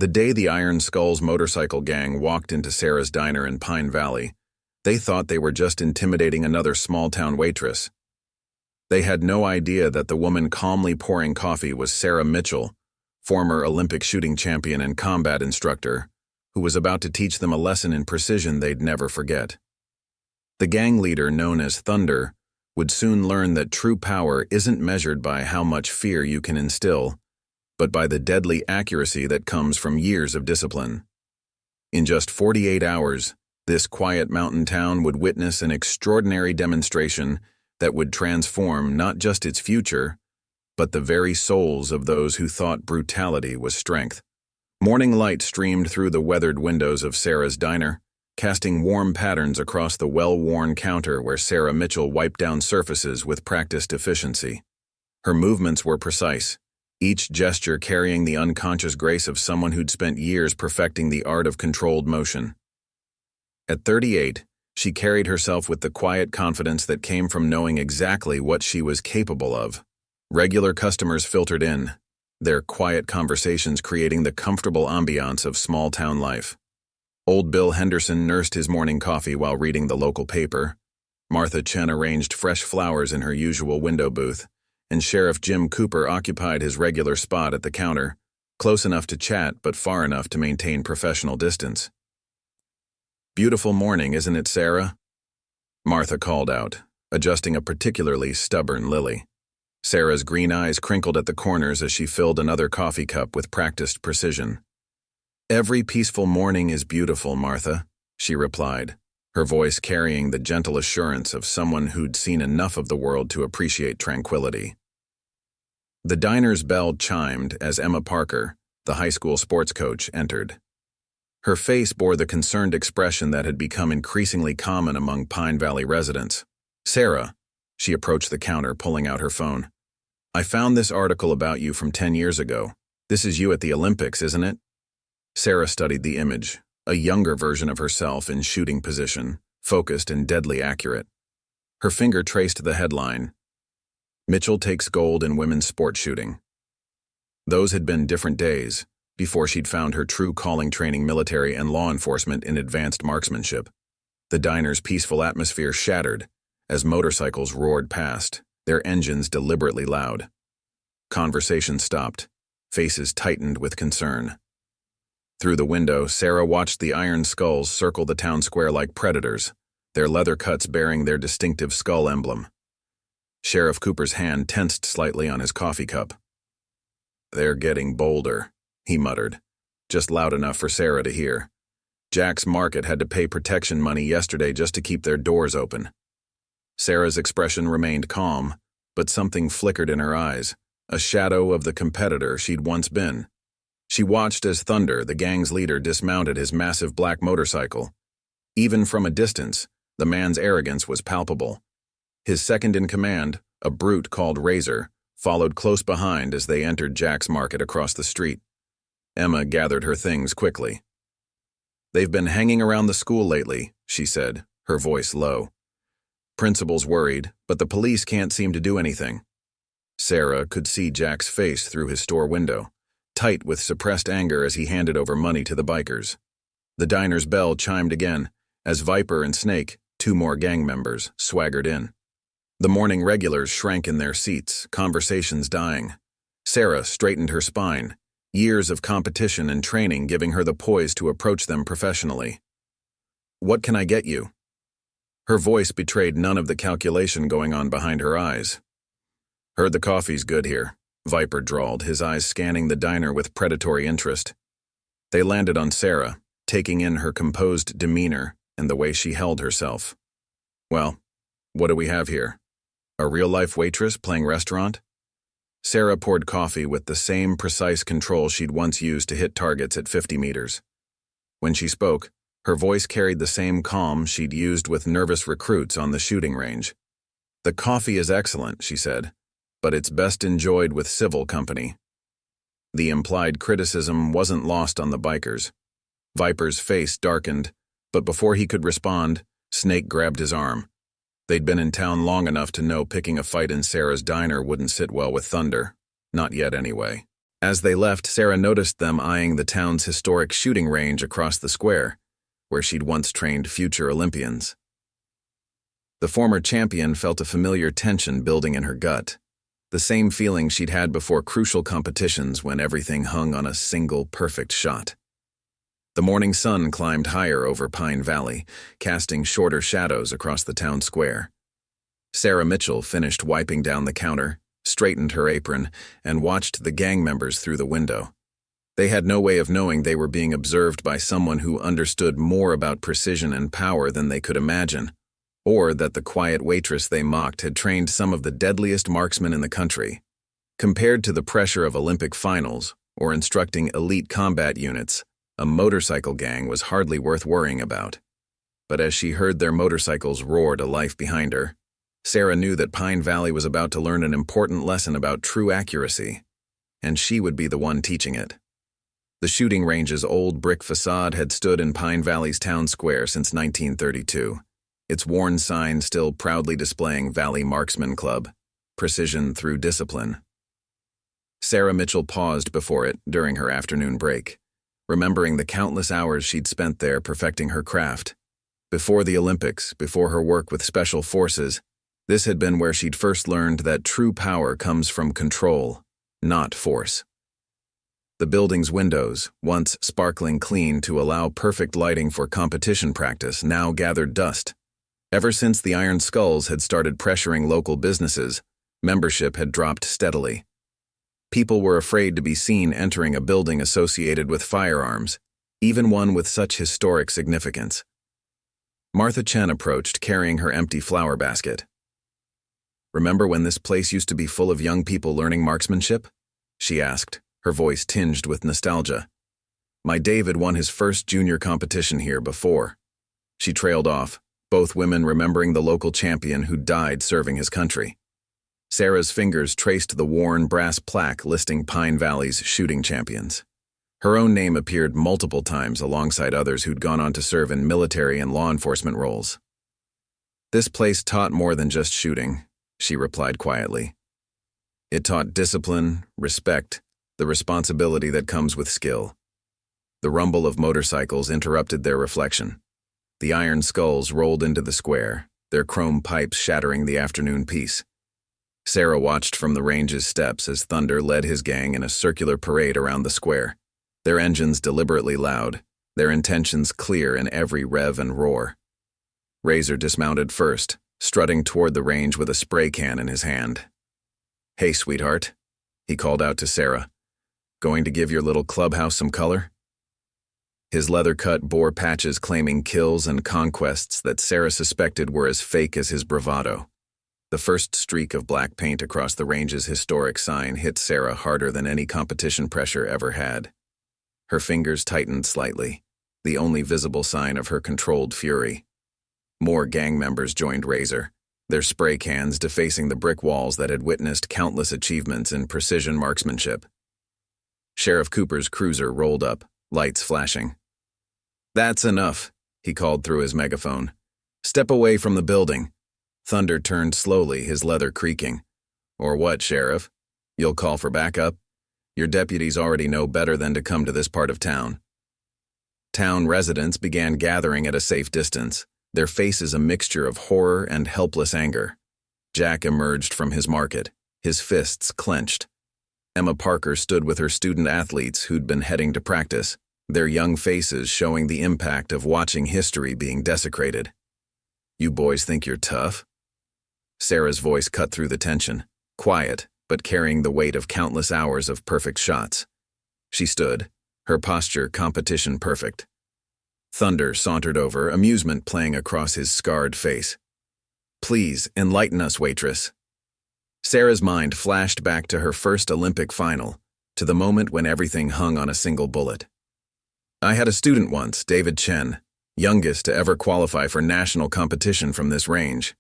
The day the Iron Skulls motorcycle gang walked into Sarah's diner in Pine Valley, they thought they were just intimidating another small-town waitress. They had no idea that the woman calmly pouring coffee was Sarah Mitchell, former Olympic shooting champion and combat instructor, who was about to teach them a lesson in precision they'd never forget. The gang leader, known as Thunder, would soon learn that true power isn't measured by how much fear you can instill, but by the deadly accuracy that comes from years of discipline. In just 48 hours, this quiet mountain town would witness an extraordinary demonstration that would transform not just its future, but the very souls of those who thought brutality was strength. Morning light streamed through the weathered windows of Sarah's diner, casting warm patterns across the well-worn counter where Sarah Mitchell wiped down surfaces with practiced efficiency. Her movements were precise, each gesture carrying the unconscious grace of someone who'd spent years perfecting the art of controlled motion. At 38, she carried herself with the quiet confidence that came from knowing exactly what she was capable of. Regular customers filtered in, their quiet conversations creating the comfortable ambiance of small-town life. Old Bill Henderson nursed his morning coffee while reading the local paper. Martha Chen arranged fresh flowers in her usual window booth, and Sheriff Jim Cooper occupied his regular spot at the counter, close enough to chat but far enough to maintain professional distance. "Beautiful morning, isn't it, Sarah?" Martha called out, adjusting a particularly stubborn lily. Sarah's green eyes crinkled at the corners as she filled another coffee cup with practiced precision. "Every peaceful morning is beautiful, Martha," she replied, her voice carrying the gentle assurance of someone who'd seen enough of the world to appreciate tranquility. The diner's bell chimed as Emma Parker, the high school sports coach, entered. Her face bore the concerned expression that had become increasingly common among Pine Valley residents. "Sarah," she approached the counter, pulling out her phone. "I found this article about you from 10 years ago. This is you at the Olympics, isn't it?" Sarah studied the image, a younger version of herself in shooting position, focused and deadly accurate. Her finger traced the headline, "Mitchell takes gold in women's sport shooting." Those had been different days, before she'd found her true calling training military and law enforcement in advanced marksmanship. The diner's peaceful atmosphere shattered as motorcycles roared past, their engines deliberately loud. Conversation stopped, faces tightened with concern. Through the window, Sarah watched the Iron Skulls circle the town square like predators, their leather cuts bearing their distinctive skull emblem. Sheriff Cooper's hand tensed slightly on his coffee cup. "They're getting bolder," he muttered, just loud enough for Sarah to hear. Jack's Market had to pay protection money yesterday just to keep their doors open. Sarah's expression remained calm, but something flickered in her eyes, a shadow of the competitor she'd once been. She watched as Thunder, the gang's leader, dismounted his massive black motorcycle. Even from a distance, the man's arrogance was palpable. His second in command, a brute called Razor, followed close behind as they entered Jack's Market across the street. Emma gathered her things quickly. "They've been hanging around the school lately," she said, her voice low. "Principal's worried, but the police can't seem to do anything." Sarah could see Jack's face through his store window, tight with suppressed anger as he handed over money to the bikers. The diner's bell chimed again, as Viper and Snake, two more gang members, swaggered in. The morning regulars shrank in their seats, conversations dying. Sarah straightened her spine, years of competition and training giving her the poise to approach them professionally. "What can I get you?" Her voice betrayed none of the calculation going on behind her eyes. "Heard the coffee's good here," Viper drawled, his eyes scanning the diner with predatory interest. They landed on Sarah, taking in her composed demeanor and the way she held herself. "Well, what do we have here? A real-life waitress playing restaurant?" Sarah poured coffee with the same precise control she'd once used to hit targets at 50 meters. When she spoke, her voice carried the same calm she'd used with nervous recruits on the shooting range. "The coffee is excellent," she said, "but it's best enjoyed with civil company." The implied criticism wasn't lost on the bikers. Viper's face darkened, but before he could respond, Snake grabbed his arm. They'd been in town long enough to know picking a fight in Sarah's diner wouldn't sit well with Thunder. Not yet, anyway. As they left, Sarah noticed them eyeing the town's historic shooting range across the square, where she'd once trained future Olympians. The former champion felt a familiar tension building in her gut, the same feeling she'd had before crucial competitions when everything hung on a single perfect shot. The morning sun climbed higher over Pine Valley, casting shorter shadows across the town square. Sarah Mitchell finished wiping down the counter, straightened her apron, and watched the gang members through the window. They had no way of knowing they were being observed by someone who understood more about precision and power than they could imagine, or that the quiet waitress they mocked had trained some of the deadliest marksmen in the country. Compared to the pressure of Olympic finals or instructing elite combat units, a motorcycle gang was hardly worth worrying about. But as she heard their motorcycles roar to life behind her, Sarah knew that Pine Valley was about to learn an important lesson about true accuracy, and she would be the one teaching it. The shooting range's old brick facade had stood in Pine Valley's town square since 1932, its worn sign still proudly displaying Valley Marksman Club, precision through discipline. Sarah Mitchell paused before it during her afternoon break, remembering the countless hours she'd spent there perfecting her craft. Before the Olympics, before her work with special forces, this had been where she'd first learned that true power comes from control, not force. The building's windows, once sparkling clean to allow perfect lighting for competition practice, now gathered dust. Ever since the Iron Skulls had started pressuring local businesses, membership had dropped steadily. People were afraid to be seen entering a building associated with firearms, even one with such historic significance. Martha Chen approached, carrying her empty flower basket. "Remember when this place used to be full of young people learning marksmanship?" she asked, her voice tinged with nostalgia. "My David won his first junior competition here before." She trailed off, both women remembering the local champion who died serving his country. Sarah's fingers traced the worn brass plaque listing Pine Valley's shooting champions. Her own name appeared multiple times alongside others who'd gone on to serve in military and law enforcement roles. "This place taught more than just shooting," she replied quietly. "It taught discipline, respect, the responsibility that comes with skill." The rumble of motorcycles interrupted their reflection. The Iron Skulls rolled into the square, their chrome pipes shattering the afternoon peace. Sarah watched from the range's steps as Thunder led his gang in a circular parade around the square, their engines deliberately loud, their intentions clear in every rev and roar. Razor dismounted first, strutting toward the range with a spray can in his hand. "Hey, sweetheart," he called out to Sarah. "Going to give your little clubhouse some color?" His leather cut bore patches claiming kills and conquests that Sarah suspected were as fake as his bravado. The first streak of black paint across the range's historic sign hit Sarah harder than any competition pressure ever had. Her fingers tightened slightly, the only visible sign of her controlled fury. More gang members joined Razor, their spray cans defacing the brick walls that had witnessed countless achievements in precision marksmanship. Sheriff Cooper's cruiser rolled up, lights flashing. "That's enough," he called through his megaphone. "Step away from the building." Thunder turned slowly, his leather creaking. "Or what, Sheriff? You'll call for backup? Your deputies already know better than to come to this part of town." Town residents began gathering at a safe distance, their faces a mixture of horror and helpless anger. Jack emerged from his market, his fists clenched. Emma Parker stood with her student athletes who'd been heading to practice, their young faces showing the impact of watching history being desecrated. "You boys think you're tough?" Sarah's voice cut through the tension, quiet, but carrying the weight of countless hours of perfect shots. She stood, her posture competition perfect. Thunder sauntered over, amusement playing across his scarred face. "Please, enlighten us, Waitress." Sarah's mind flashed back to her first Olympic final, to the moment when everything hung on a single bullet. "I had a student once, David Chen, youngest to ever qualify for national competition from this range."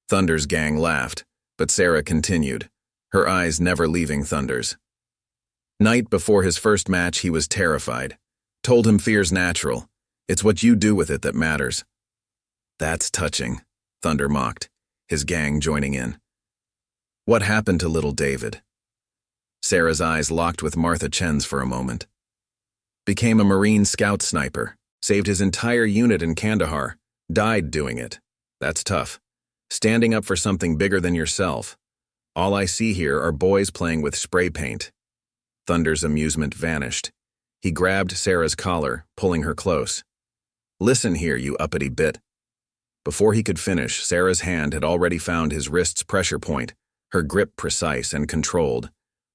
Thunder's gang laughed, but Sarah continued, her eyes never leaving Thunder's. "Night before his first match, he was terrified. Told him fear's natural. It's what you do with it that matters." "That's touching," Thunder mocked, his gang joining in. "What happened to little David?" Sarah's eyes locked with Martha Chen's for a moment. Became a Marine Scout sniper. Saved his entire unit in Kandahar. Died doing it. That's tough. Standing up for something bigger than yourself. All I see here are boys playing with spray paint. Thunder's amusement vanished. He grabbed Sarah's collar, pulling her close. Listen here, you uppity bit. Before he could finish, Sarah's hand had already found his wrist's pressure point, her grip precise and controlled.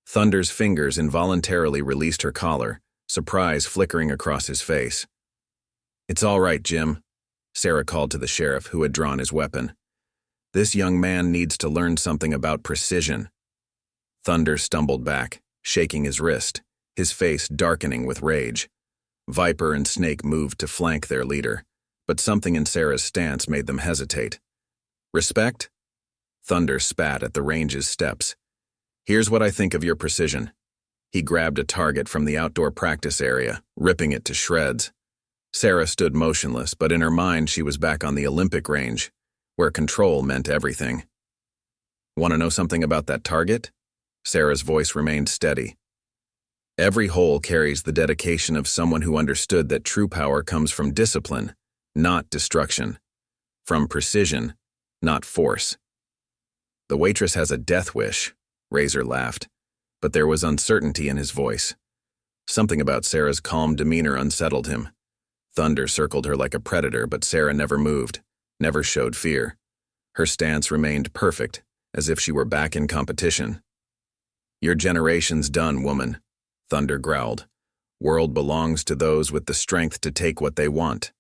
Thunder's fingers involuntarily released her collar, surprise flickering across his face. It's all right, Jim, Sarah called to the sheriff, who had drawn his weapon. This young man needs to learn something about precision. Thunder stumbled back, shaking his wrist, his face darkening with rage. Viper and Snake moved to flank their leader, but something in Sarah's stance made them hesitate. Respect? Thunder spat at the range's steps. Here's what I think of your precision. He grabbed a target from the outdoor practice area, ripping it to shreds. Sarah stood motionless, but in her mind she was back on the Olympic range, where control meant everything. Want to know something about that target? Sarah's voice remained steady. Every hole carries the dedication of someone who understood that true power comes from discipline, not destruction. From precision, not force. The waitress has a death wish, Razor laughed, but there was uncertainty in his voice. Something about Sarah's calm demeanor unsettled him. Thunder circled her like a predator, but Sarah never moved, never showed fear. Her stance remained perfect, as if she were back in competition. Your generation's done, woman, Thunder growled. World belongs to those with the strength to take what they want.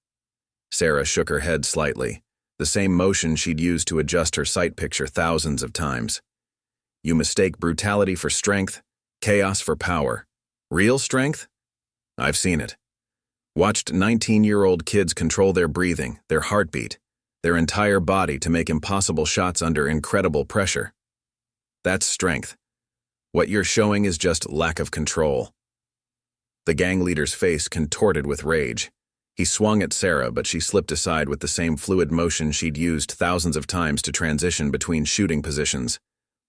Sarah shook her head slightly, the same motion she'd used to adjust her sight picture thousands of times. You mistake brutality for strength, chaos for power. Real strength? I've seen it. Watched 19-year-old kids control their breathing, their heartbeat, their entire body to make impossible shots under incredible pressure. That's strength. What you're showing is just lack of control. The gang leader's face contorted with rage. He swung at Sarah, but she slipped aside with the same fluid motion she'd used thousands of times to transition between shooting positions,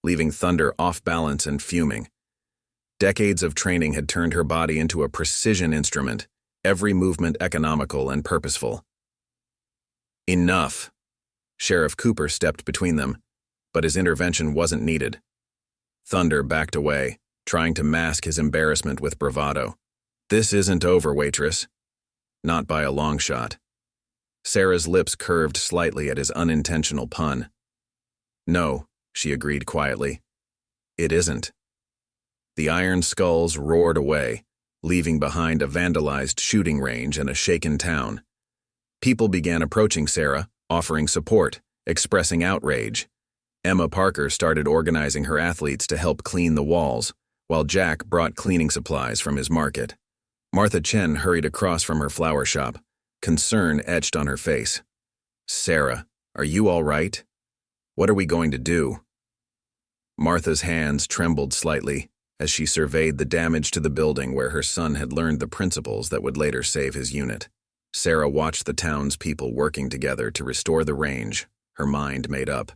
leaving Thunder off balance and fuming. Decades of training had turned her body into a precision instrument, every movement economical and purposeful. Enough. Sheriff Cooper stepped between them, but his intervention wasn't needed. Thunder backed away, trying to mask his embarrassment with bravado. This isn't over, waitress. Not by a long shot. Sarah's lips curved slightly at his unintentional pun. No, she agreed quietly. It isn't. The iron skulls roared away, leaving behind a vandalized shooting range and a shaken town. People began approaching Sarah, offering support, expressing outrage. Emma Parker started organizing her athletes to help clean the walls, while Jack brought cleaning supplies from his market. Martha Chen hurried across from her flower shop, concern etched on her face. Sarah, are you all right? What are we going to do? Martha's hands trembled slightly as she surveyed the damage to the building where her son had learned the principles that would later save his unit. Sarah watched the townspeople working together to restore the range, her mind made up.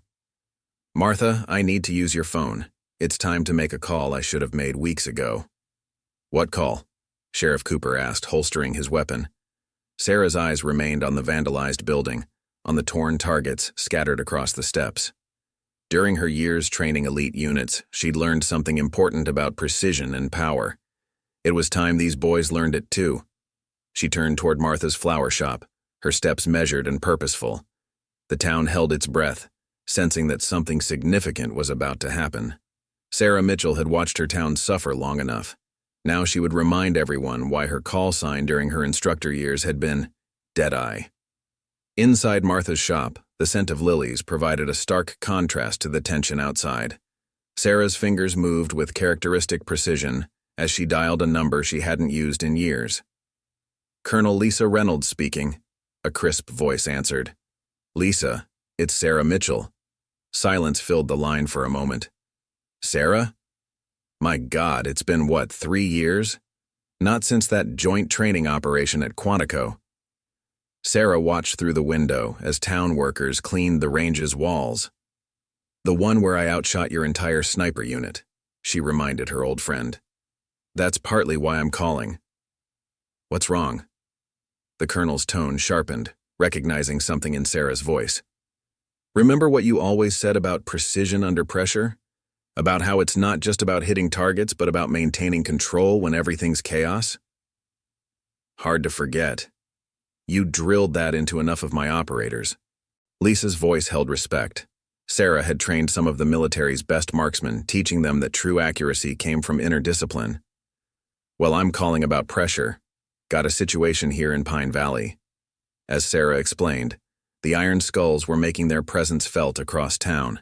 Martha, I need to use your phone. It's time to make a call I should have made weeks ago. What call? Sheriff Cooper asked, holstering his weapon. Sarah's eyes remained on the vandalized building, on the torn targets scattered across the steps. During her years training elite units, she'd learned something important about precision and power. It was time these boys learned it too. She turned toward Martha's flower shop, her steps measured and purposeful. The town held its breath, sensing that something significant was about to happen. Sarah Mitchell had watched her town suffer long enough. Now she would remind everyone why her call sign during her instructor years had been Deadeye. Inside Martha's shop, the scent of lilies provided a stark contrast to the tension outside. Sarah's fingers moved with characteristic precision as she dialed a number she hadn't used in years. Colonel Lisa Reynolds speaking, a crisp voice answered. Lisa, it's Sarah Mitchell. Silence filled the line for a moment. Sarah? My God, it's been what, 3 years? Not since that joint training operation at Quantico. Sarah watched through the window as town workers cleaned the range's walls. The one where I outshot your entire sniper unit, she reminded her old friend. That's partly why I'm calling. What's wrong? The colonel's tone sharpened, recognizing something in Sarah's voice. Remember what you always said about precision under pressure? About how it's not just about hitting targets, but about maintaining control when everything's chaos? Hard to forget. You drilled that into enough of my operators. Lisa's voice held respect. Sarah had trained some of the military's best marksmen, teaching them that true accuracy came from inner discipline. Well, I'm calling about pressure. Got a situation here in Pine Valley. As Sarah explained, the Iron Skulls were making their presence felt across town.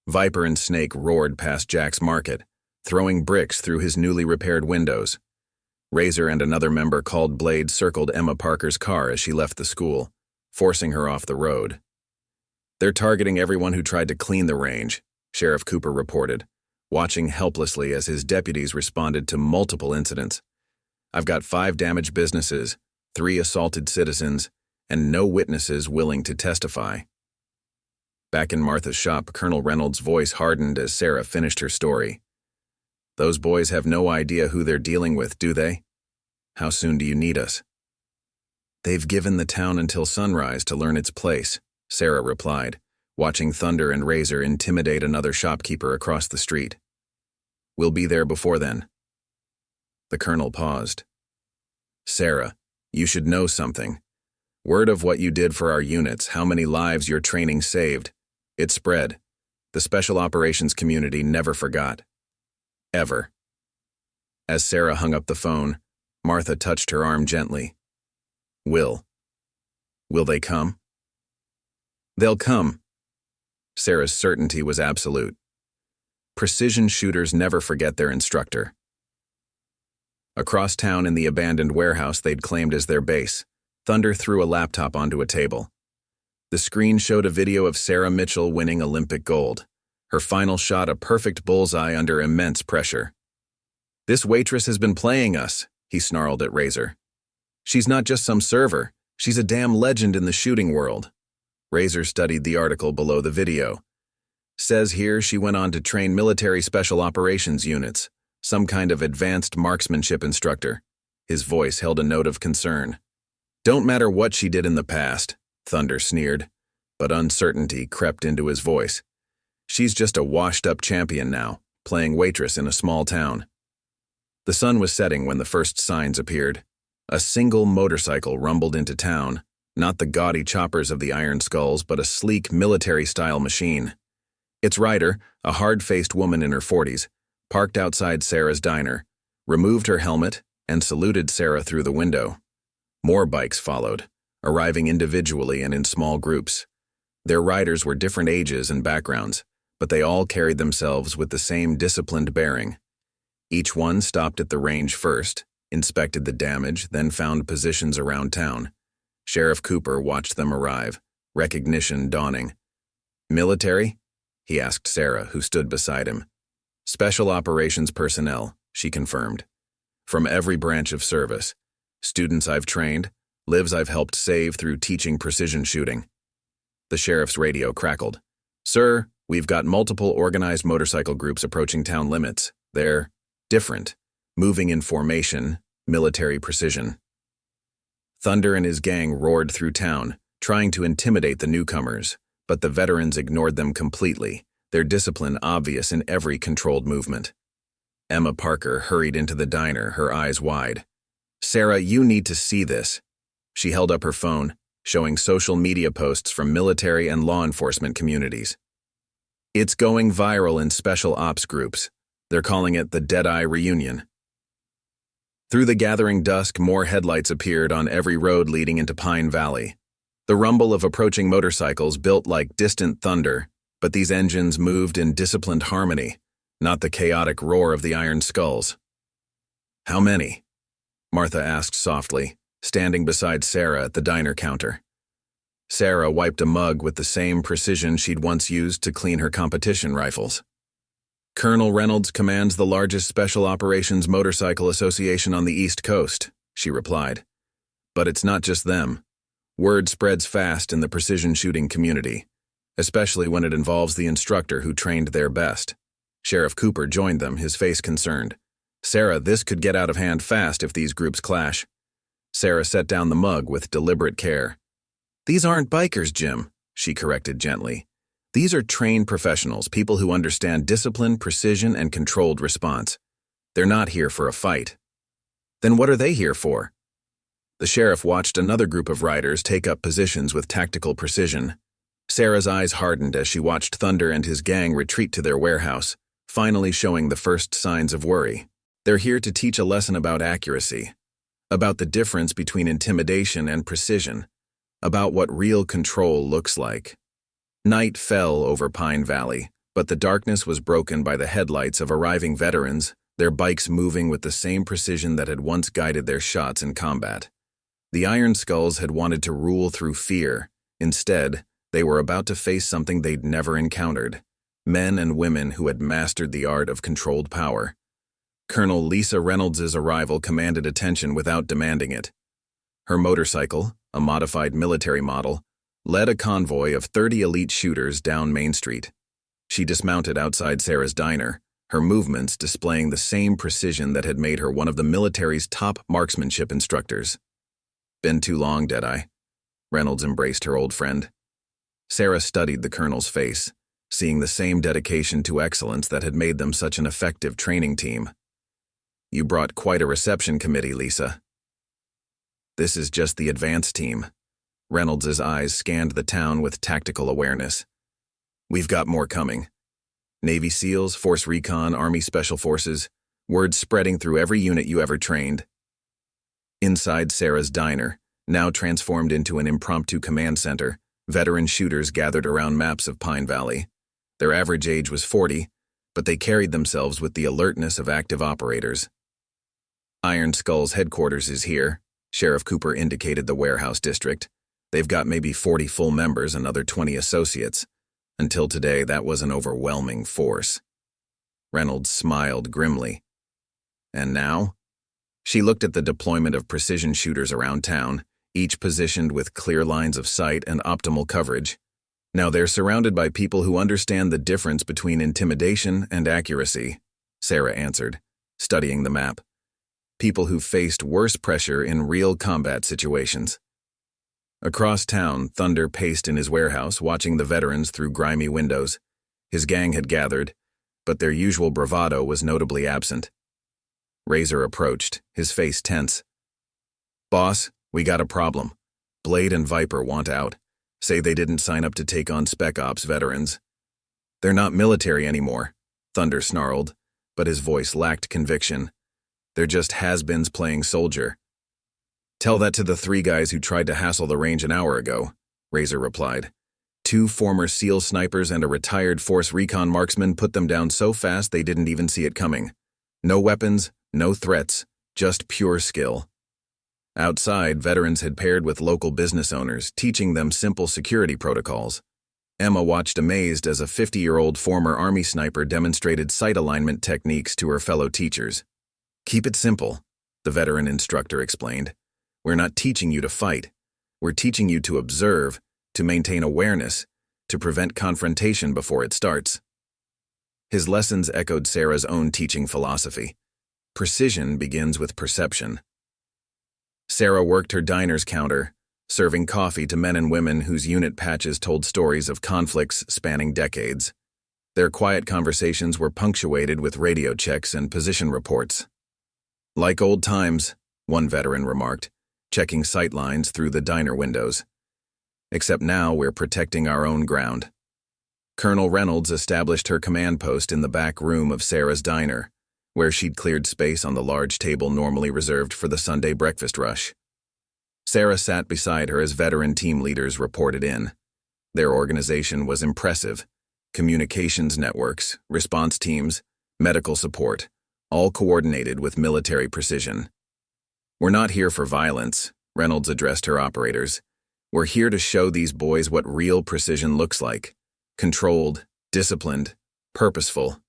Viper and Snake roared past Jack's market, throwing bricks through his newly repaired windows. Razor and another member called Blade circled Emma Parker's car as she left the school, forcing her off the road. They're targeting everyone who tried to clean the range, Sheriff Cooper reported, watching helplessly as his deputies responded to multiple incidents. I've got 5 damaged businesses, 3 assaulted citizens, and no witnesses willing to testify. Back in Martha's shop, Colonel Reynolds' voice hardened as Sarah finished her story. Those boys have no idea who they're dealing with, do they? How soon do you need us? They've given the town until sunrise to learn its place, Sarah replied, watching Thunder and Razor intimidate another shopkeeper across the street. We'll be there before then. The colonel paused. Sarah, you should know something. Word of what you did for our units, how many lives your training saved. It spread. The special operations community never forgot. Ever. As Sarah hung up the phone, Martha touched her arm gently. Will they come? They'll come. Sarah's certainty was absolute. Precision shooters never forget their instructor. Across town in the abandoned warehouse they'd claimed as their base, Thunder threw a laptop onto a table. The screen showed a video of Sarah Mitchell winning Olympic gold. Her final shot a perfect bullseye under immense pressure. This waitress has been playing us, he snarled at Razor. She's not just some server, she's a damn legend in the shooting world. Razor studied the article below the video. Says here she went on to train military special operations units, some kind of advanced marksmanship instructor. His voice held a note of concern. Don't matter what she did in the past, Thunder sneered, but uncertainty crept into his voice. She's just a washed-up champion now, playing waitress in a small town. The sun was setting when the first signs appeared. A single motorcycle rumbled into town, not the gaudy choppers of the Iron Skulls, but a sleek military-style machine. Its rider, a hard-faced woman in her 40s, parked outside Sarah's diner, removed her helmet, and saluted Sarah through the window. More bikes followed, arriving individually and in small groups. Their riders were different ages and backgrounds, but they all carried themselves with the same disciplined bearing. Each one stopped at the range first, inspected the damage, then found positions around town. Sheriff Cooper watched them arrive, recognition dawning. Military? He asked Sarah, who stood beside him. Special operations personnel, she confirmed. From every branch of service. Students I've trained, lives I've helped save through teaching precision shooting. The sheriff's radio crackled. Sir, we've got multiple organized motorcycle groups approaching town limits. They're different, moving in formation, military precision. Thunder and his gang roared through town, trying to intimidate the newcomers, but the veterans ignored them completely, their discipline obvious in every controlled movement. Emma Parker hurried into the diner, her eyes wide. Sarah, you need to see this. She held up her phone, showing social media posts from military and law enforcement communities. It's going viral in special ops groups. They're calling it the Deadeye Reunion. Through the gathering dusk, more headlights appeared on every road leading into Pine Valley. The rumble of approaching motorcycles built like distant thunder, but these engines moved in disciplined harmony, not the chaotic roar of the Iron Skulls. How many? Martha asked softly, standing beside Sarah at the diner counter. Sarah wiped a mug with the same precision she'd once used to clean her competition rifles. Colonel Reynolds commands the largest special operations motorcycle association on the East Coast, she replied. But it's not just them. Word spreads fast in the precision shooting community, especially when it involves the instructor who trained their best. Sheriff Cooper joined them, his face concerned. Sarah, this could get out of hand fast if these groups clash. Sarah set down the mug with deliberate care. These aren't bikers, Jim, she corrected gently. These are trained professionals, people who understand discipline, precision, and controlled response. They're not here for a fight. Then what are they here for? The sheriff watched another group of riders take up positions with tactical precision. Sarah's eyes hardened as she watched Thunder and his gang retreat to their warehouse, finally showing the first signs of worry. They're here to teach a lesson about accuracy, about the difference between intimidation and precision, about what real control looks like. Night fell over Pine Valley, but the darkness was broken by the headlights of arriving veterans, their bikes moving with the same precision that had once guided their shots in combat. The Iron Skulls had wanted to rule through fear. Instead, they were about to face something they'd never encountered: men and women who had mastered the art of controlled power. Colonel Lisa Reynolds' arrival commanded attention without demanding it. Her motorcycle, a modified military model, led a convoy of 30 elite shooters down Main Street. She dismounted outside Sarah's diner, her movements displaying the same precision that had made her one of the military's top marksmanship instructors. Been too long, Deadeye. Reynolds embraced her old friend. Sarah studied the colonel's face, seeing the same dedication to excellence that had made them such an effective training team. You brought quite a reception committee, Lisa. This is just the advance team. Reynolds' eyes scanned the town with tactical awareness. We've got more coming. Navy SEALs, Force Recon, Army Special Forces, word spreading through every unit you ever trained. Inside Sarah's diner, now transformed into an impromptu command center, veteran shooters gathered around maps of Pine Valley. Their average age was 40, but they carried themselves with the alertness of active operators. Iron Skull's headquarters is here. Sheriff Cooper indicated the warehouse district. They've got maybe 40 full members and another 20 associates. Until today, that was an overwhelming force. Reynolds smiled grimly. And now? She looked at the deployment of precision shooters around town, each positioned with clear lines of sight and optimal coverage. Now they're surrounded by people who understand the difference between intimidation and accuracy, Sarah answered, studying the map. People who faced worse pressure in real combat situations. Across town, Thunder paced in his warehouse, watching the veterans through grimy windows. His gang had gathered, but their usual bravado was notably absent. Razor approached, his face tense. Boss, we got a problem. Blade and Viper want out. Say they didn't sign up to take on Spec Ops veterans. They're not military anymore, Thunder snarled, but his voice lacked conviction. They're just has-beens playing soldier. Tell that to the 3 guys who tried to hassle the range an hour ago, Razor replied. 2 former SEAL snipers and a retired Force Recon marksman put them down so fast they didn't even see it coming. No weapons, no threats, just pure skill. Outside, veterans had paired with local business owners, teaching them simple security protocols. Emma watched amazed as a 50-year-old former Army sniper demonstrated sight alignment techniques to her fellow teachers. Keep it simple, the veteran instructor explained. We're not teaching you to fight. We're teaching you to observe, to maintain awareness, to prevent confrontation before it starts. His lessons echoed Sarah's own teaching philosophy. Precision begins with perception. Sarah worked her diner's counter, serving coffee to men and women whose unit patches told stories of conflicts spanning decades. Their quiet conversations were punctuated with radio checks and position reports. Like old times, one veteran remarked, checking sight lines through the diner windows. Except now we're protecting our own ground. Colonel Reynolds established her command post in the back room of Sarah's diner, where she'd cleared space on the large table normally reserved for the Sunday breakfast rush. Sarah sat beside her as veteran team leaders reported in. Their organization was impressive. Communications networks, response teams, medical support, all coordinated with military precision. We're not here for violence, Reynolds addressed her operators. We're here to show these boys what real precision looks like. Controlled, disciplined, purposeful.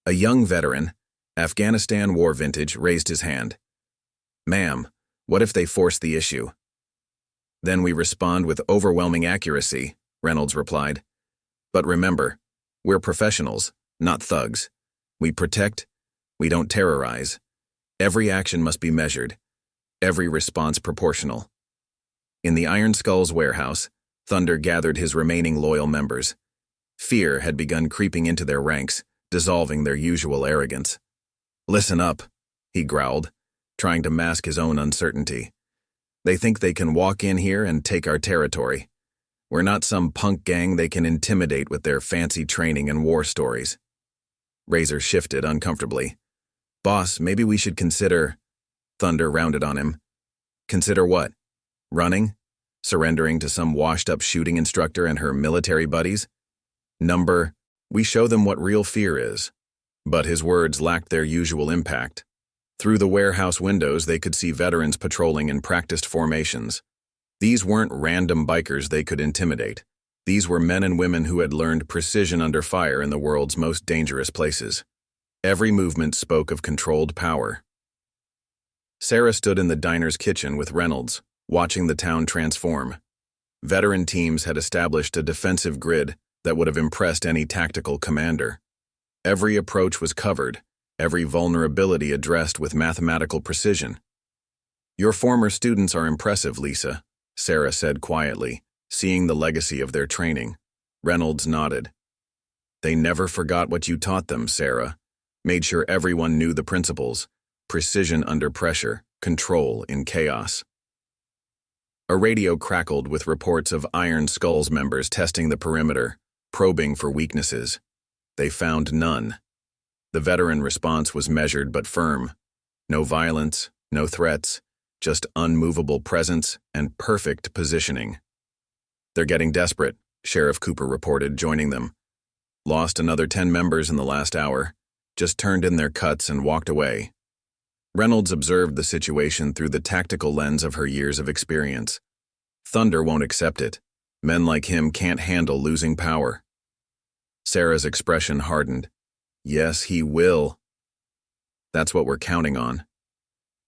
A young veteran, Afghanistan war vintage, raised his hand. Ma'am, what if they force the issue? Then we respond with overwhelming accuracy, Reynolds replied. But remember, we're professionals, not thugs. We protect, we don't terrorize. Every action must be measured, every response proportional. In the Iron Skull's warehouse, Thunder gathered his remaining loyal members. Fear had begun creeping into their ranks, dissolving their usual arrogance. "Listen up," he growled, trying to mask his own uncertainty. "They think they can walk in here and take our territory. We're not some punk gang they can intimidate with their fancy training and war stories." Razor shifted uncomfortably. "Boss, maybe we should consider—" Thunder rounded on him. "Consider what? Running? Surrendering to some washed-up shooting instructor and her military buddies? We show them what real fear is." But his words lacked their usual impact. Through the warehouse windows, they could see veterans patrolling in practiced formations. These weren't random bikers they could intimidate. These were men and women who had learned precision under fire in the world's most dangerous places. Every movement spoke of controlled power. Sarah stood in the diner's kitchen with Reynolds, watching the town transform. Veteran teams had established a defensive grid that would have impressed any tactical commander. Every approach was covered, every vulnerability addressed with mathematical precision. "Your former students are impressive, Lisa," Sarah said quietly, seeing the legacy of their training. Reynolds nodded. "They never forgot what you taught them, Sarah. Made sure everyone knew the principles: precision under pressure, control in chaos." A radio crackled with reports of Iron Skull's members testing the perimeter, probing for weaknesses. They found none. The veteran response was measured but firm. No violence, no threats, just unmovable presence and perfect positioning. "They're getting desperate," Sheriff Cooper reported, joining them. "Lost another 10 members in the last hour. Just turned in their cuts and walked away." Reynolds observed the situation through the tactical lens of her years of experience. Thunder won't accept it. Men like him can't handle losing power. Sarah's expression hardened. "Yes, he will. That's what we're counting on."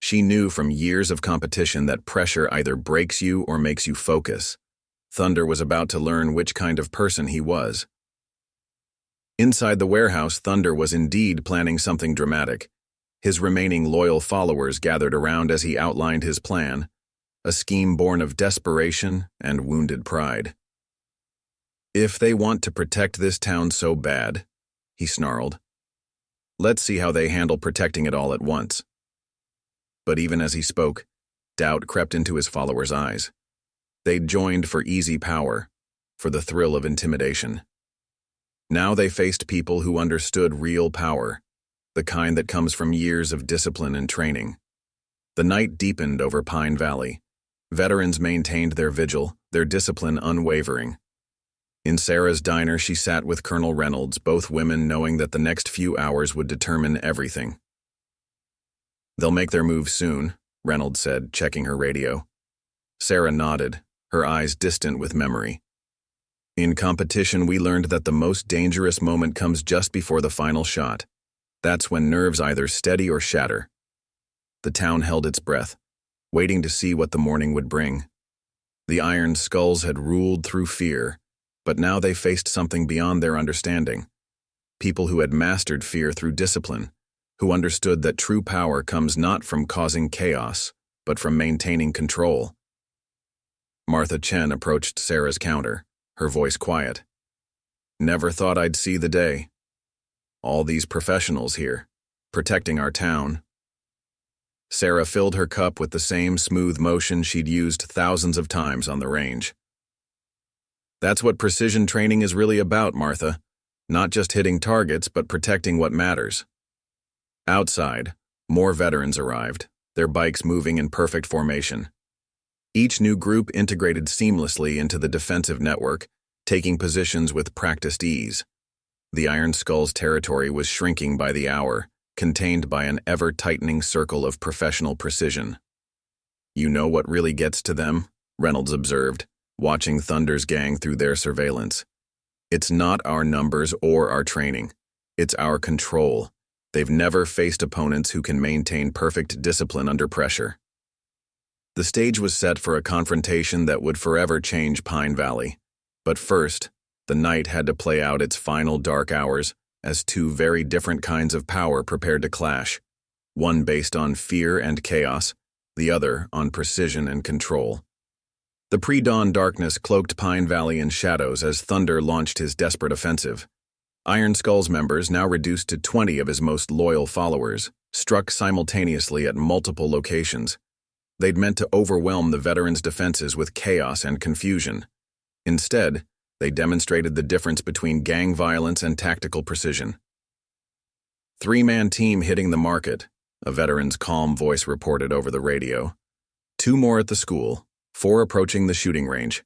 She knew from years of competition that pressure either breaks you or makes you focus. Thunder was about to learn which kind of person he was. Inside the warehouse, Thunder was indeed planning something dramatic. His remaining loyal followers gathered around as he outlined his plan, a scheme born of desperation and wounded pride. "If they want to protect this town so bad," he snarled, "let's see how they handle protecting it all at once." But even as he spoke, doubt crept into his followers' eyes. They'd joined for easy power, for the thrill of intimidation. Now they faced people who understood real power, the kind that comes from years of discipline and training. The night deepened over Pine Valley. Veterans maintained their vigil, their discipline unwavering. In Sarah's diner, she sat with Colonel Reynolds, both women knowing that the next few hours would determine everything. "They'll make their move soon," Reynolds said, checking her radio. Sarah nodded, her eyes distant with memory. "In competition, we learned that the most dangerous moment comes just before the final shot. That's when nerves either steady or shatter." The town held its breath, waiting to see what the morning would bring. The Iron Skulls had ruled through fear, but now they faced something beyond their understanding. People who had mastered fear through discipline, who understood that true power comes not from causing chaos, but from maintaining control. Martha Chen approached Sarah's counter, her voice quiet. "Never thought I'd see the day. All these professionals here, protecting our town." Sarah filled her cup with the same smooth motion she'd used thousands of times on the range. "That's what precision training is really about, Martha. Not just hitting targets, but protecting what matters." Outside, more veterans arrived, their bikes moving in perfect formation. Each new group integrated seamlessly into the defensive network, taking positions with practiced ease. The Iron Skull's territory was shrinking by the hour, contained by an ever-tightening circle of professional precision. "You know what really gets to them?" Reynolds observed, watching Thunder's gang through their surveillance. "It's not our numbers or our training. It's our control. They've never faced opponents who can maintain perfect discipline under pressure." The stage was set for a confrontation that would forever change Pine Valley. But first, the night had to play out its final dark hours, as two very different kinds of power prepared to clash, one based on fear and chaos, the other on precision and control. The pre-dawn darkness cloaked Pine Valley in shadows as Thunder launched his desperate offensive. Iron Skull's members, now reduced to 20 of his most loyal followers, struck simultaneously at multiple locations. They'd meant to overwhelm the veterans' defenses with chaos and confusion. Instead, they demonstrated the difference between gang violence and tactical precision. Three-man team hitting the market, a veteran's calm voice reported over the radio. 2 more at the school, 4 approaching the shooting range.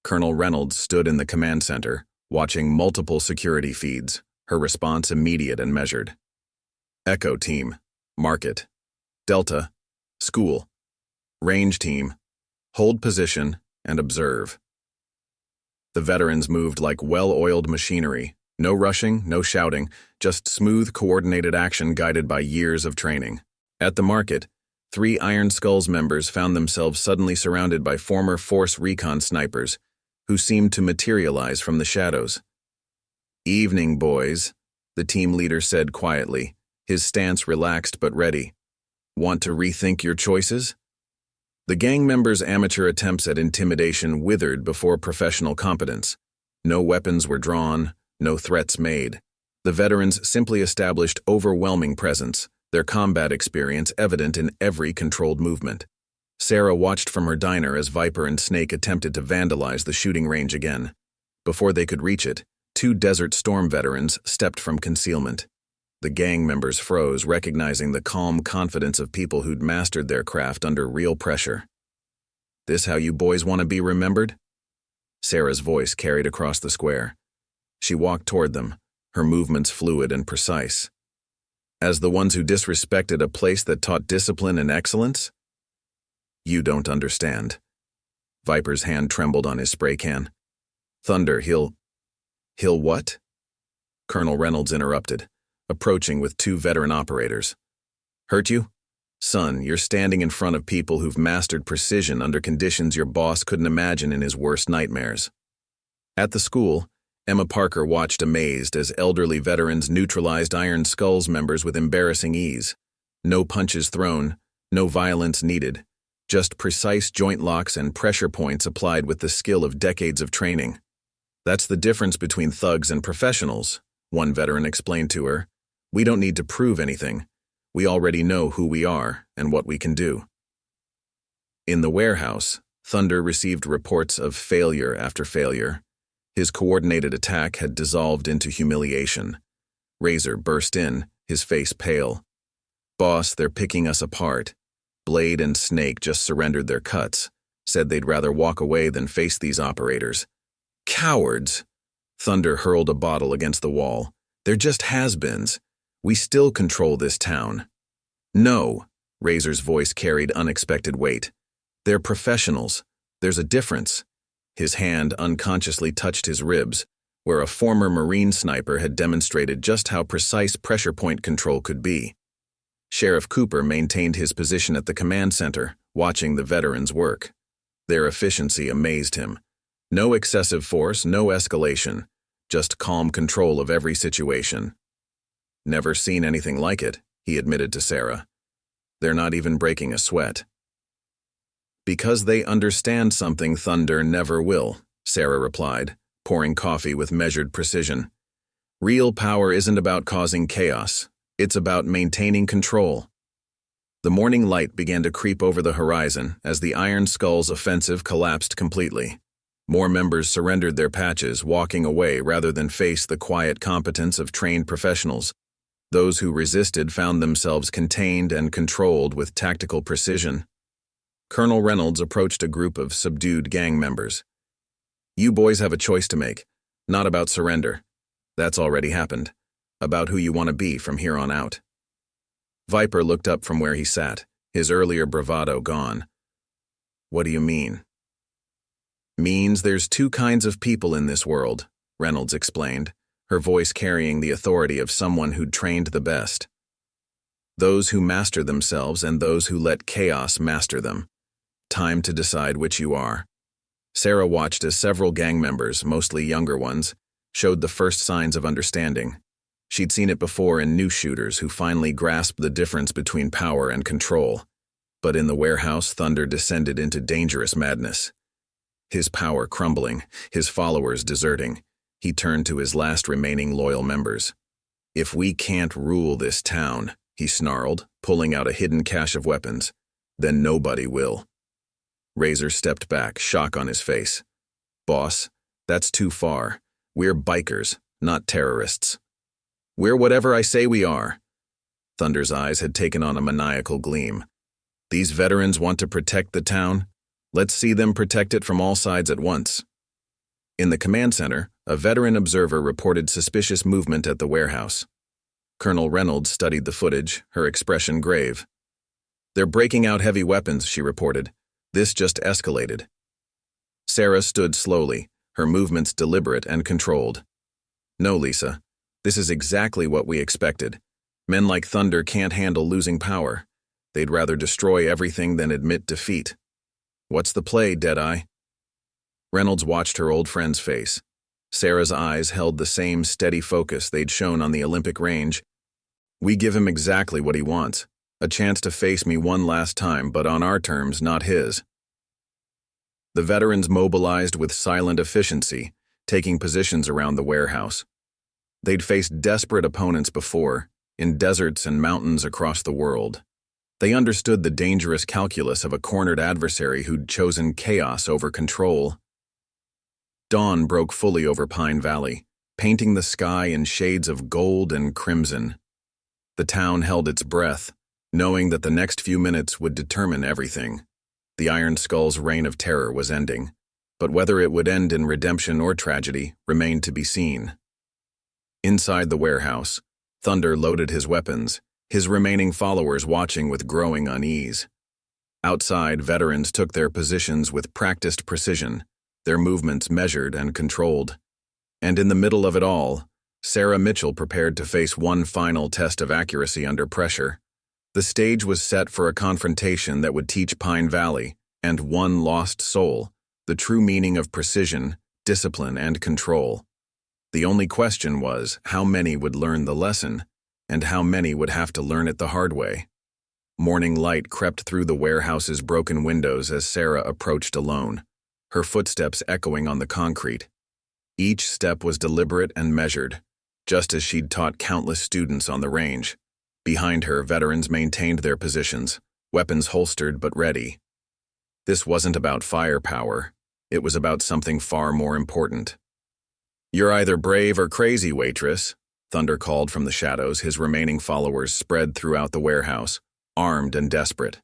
Colonel Reynolds stood in the command center, watching multiple security feeds, her response immediate and measured. Echo team, market. Delta, school. Range team, hold position and observe. The veterans moved like well-oiled machinery. No rushing, no shouting, just smooth, coordinated action guided by years of training. At the market, 3 Iron Skull's members found themselves suddenly surrounded by former Force Recon snipers, who seemed to materialize from the shadows. "Evening, boys," the team leader said quietly, his stance relaxed but ready. "Want to rethink your choices?" The gang members' amateur attempts at intimidation withered before professional competence. No weapons were drawn, no threats made. The veterans simply established overwhelming presence, their combat experience evident in every controlled movement. Sarah watched from her diner as Viper and Snake attempted to vandalize the shooting range again. Before they could reach it, 2 Desert Storm veterans stepped from concealment. The gang members froze, recognizing the calm confidence of people who'd mastered their craft under real pressure. "This how you boys want to be remembered?" Sarah's voice carried across the square. She walked toward them, her movements fluid and precise. "As the ones who disrespected a place that taught discipline and excellence?" "You don't understand." Viper's hand trembled on his spray can. "Thunder, he'll what?" Colonel Reynolds interrupted, approaching with 2 veteran operators. "Hurt you? Son, you're standing in front of people who've mastered precision under conditions your boss couldn't imagine in his worst nightmares." At the school, Emma Parker watched amazed as elderly veterans neutralized Iron Skull's members with embarrassing ease. No punches thrown, no violence needed, just precise joint locks and pressure points applied with the skill of decades of training. "That's the difference between thugs and professionals," one veteran explained to her. "We don't need to prove anything. We already know who we are and what we can do." In the warehouse, Thunder received reports of failure after failure. His coordinated attack had dissolved into humiliation. Razor burst in, his face pale. "Boss, they're picking us apart. Blade and Snake just surrendered their cuts, said they'd rather walk away than face these operators." "Cowards!" Thunder hurled a bottle against the wall. "They're just has-beens. We still control this town." "No," Razor's voice carried unexpected weight. "They're professionals. There's a difference." His hand unconsciously touched his ribs, where a former Marine sniper had demonstrated just how precise pressure point control could be. Sheriff Cooper maintained his position at the command center, watching the veterans work. Their efficiency amazed him. No excessive force, no escalation, just calm control of every situation. "Never seen anything like it," he admitted to Sarah. "They're not even breaking a sweat." "Because they understand something Thunder never will," Sarah replied, pouring coffee with measured precision. "Real power isn't about causing chaos. It's about maintaining control." The morning light began to creep over the horizon as the Iron Skull's offensive collapsed completely. More members surrendered their patches, walking away rather than face the quiet competence of trained professionals. Those who resisted found themselves contained and controlled with tactical precision. Colonel Reynolds approached a group of subdued gang members. "You boys have a choice to make, not about surrender. That's already happened. About who you want to be from here on out." Viper looked up from where he sat, his earlier bravado gone. "What do you mean?" "Means there's 2 kinds of people in this world," Reynolds explained, her voice carrying the authority of someone who'd trained the best. "Those who master themselves and those who let chaos master them. Time to decide which you are." Sarah watched as several gang members, mostly younger ones, showed the first signs of understanding. She'd seen it before in new shooters who finally grasped the difference between power and control. But in the warehouse, Thunder descended into dangerous madness. His power crumbling, his followers deserting, he turned to his last remaining loyal members. "If we can't rule this town," he snarled, pulling out a hidden cache of weapons, "then nobody will." Razor stepped back, shock on his face. "Boss, that's too far. We're bikers, not terrorists." "We're whatever I say we are." Thunder's eyes had taken on a maniacal gleam. "These veterans want to protect the town? Let's see them protect it from all sides at once." In the command center, a veteran observer reported suspicious movement at the warehouse. Colonel Reynolds studied the footage, her expression grave. "They're breaking out heavy weapons," she reported. "This just escalated." Sarah stood slowly, her movements deliberate and controlled. "No, Lisa. This is exactly what we expected. Men like Thunder can't handle losing power. They'd rather destroy everything than admit defeat. What's the play, Deadeye?" Reynolds watched her old friend's face. Sarah's eyes held the same steady focus they'd shown on the Olympic range. "We give him exactly what he wants. A chance to face me one last time, but on our terms, not his." The veterans mobilized with silent efficiency, taking positions around the warehouse. They'd faced desperate opponents before, in deserts and mountains across the world. They understood the dangerous calculus of a cornered adversary who'd chosen chaos over control. Dawn broke fully over Pine Valley, painting the sky in shades of gold and crimson. The town held its breath, knowing that the next few minutes would determine everything. The Iron Skull's reign of terror was ending, but whether it would end in redemption or tragedy remained to be seen. Inside the warehouse, Thunder loaded his weapons, his remaining followers watching with growing unease. Outside, veterans took their positions with practiced precision, their movements measured and controlled. And in the middle of it all, Sarah Mitchell prepared to face one final test of accuracy under pressure. The stage was set for a confrontation that would teach Pine Valley, and one lost soul, the true meaning of precision, discipline, and control. The only question was how many would learn the lesson, and how many would have to learn it the hard way. Morning light crept through the warehouse's broken windows as Sarah approached alone, her footsteps echoing on the concrete. Each step was deliberate and measured, just as she'd taught countless students on the range. Behind her, veterans maintained their positions, weapons holstered but ready. This wasn't about firepower. It was about something far more important. "You're either brave or crazy, Waitress," Thunder called from the shadows, his remaining followers spread throughout the warehouse, armed and desperate.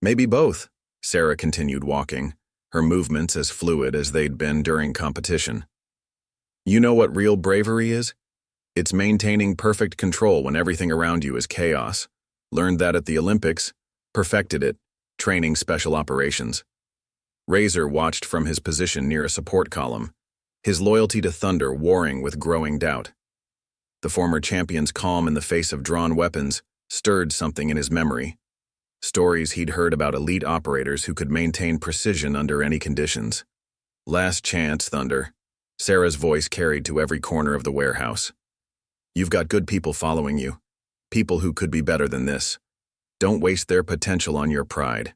"Maybe both," Sarah continued walking, her movements as fluid as they'd been during competition. "You know what real bravery is? It's maintaining perfect control when everything around you is chaos. Learned that at the Olympics, perfected it, training special operations." Razor watched from his position near a support column, his loyalty to Thunder warring with growing doubt. The former champion's calm in the face of drawn weapons stirred something in his memory. Stories he'd heard about elite operators who could maintain precision under any conditions. "Last chance, Thunder," Sarah's voice carried to every corner of the warehouse. "You've got good people following you, people who could be better than this. Don't waste their potential on your pride."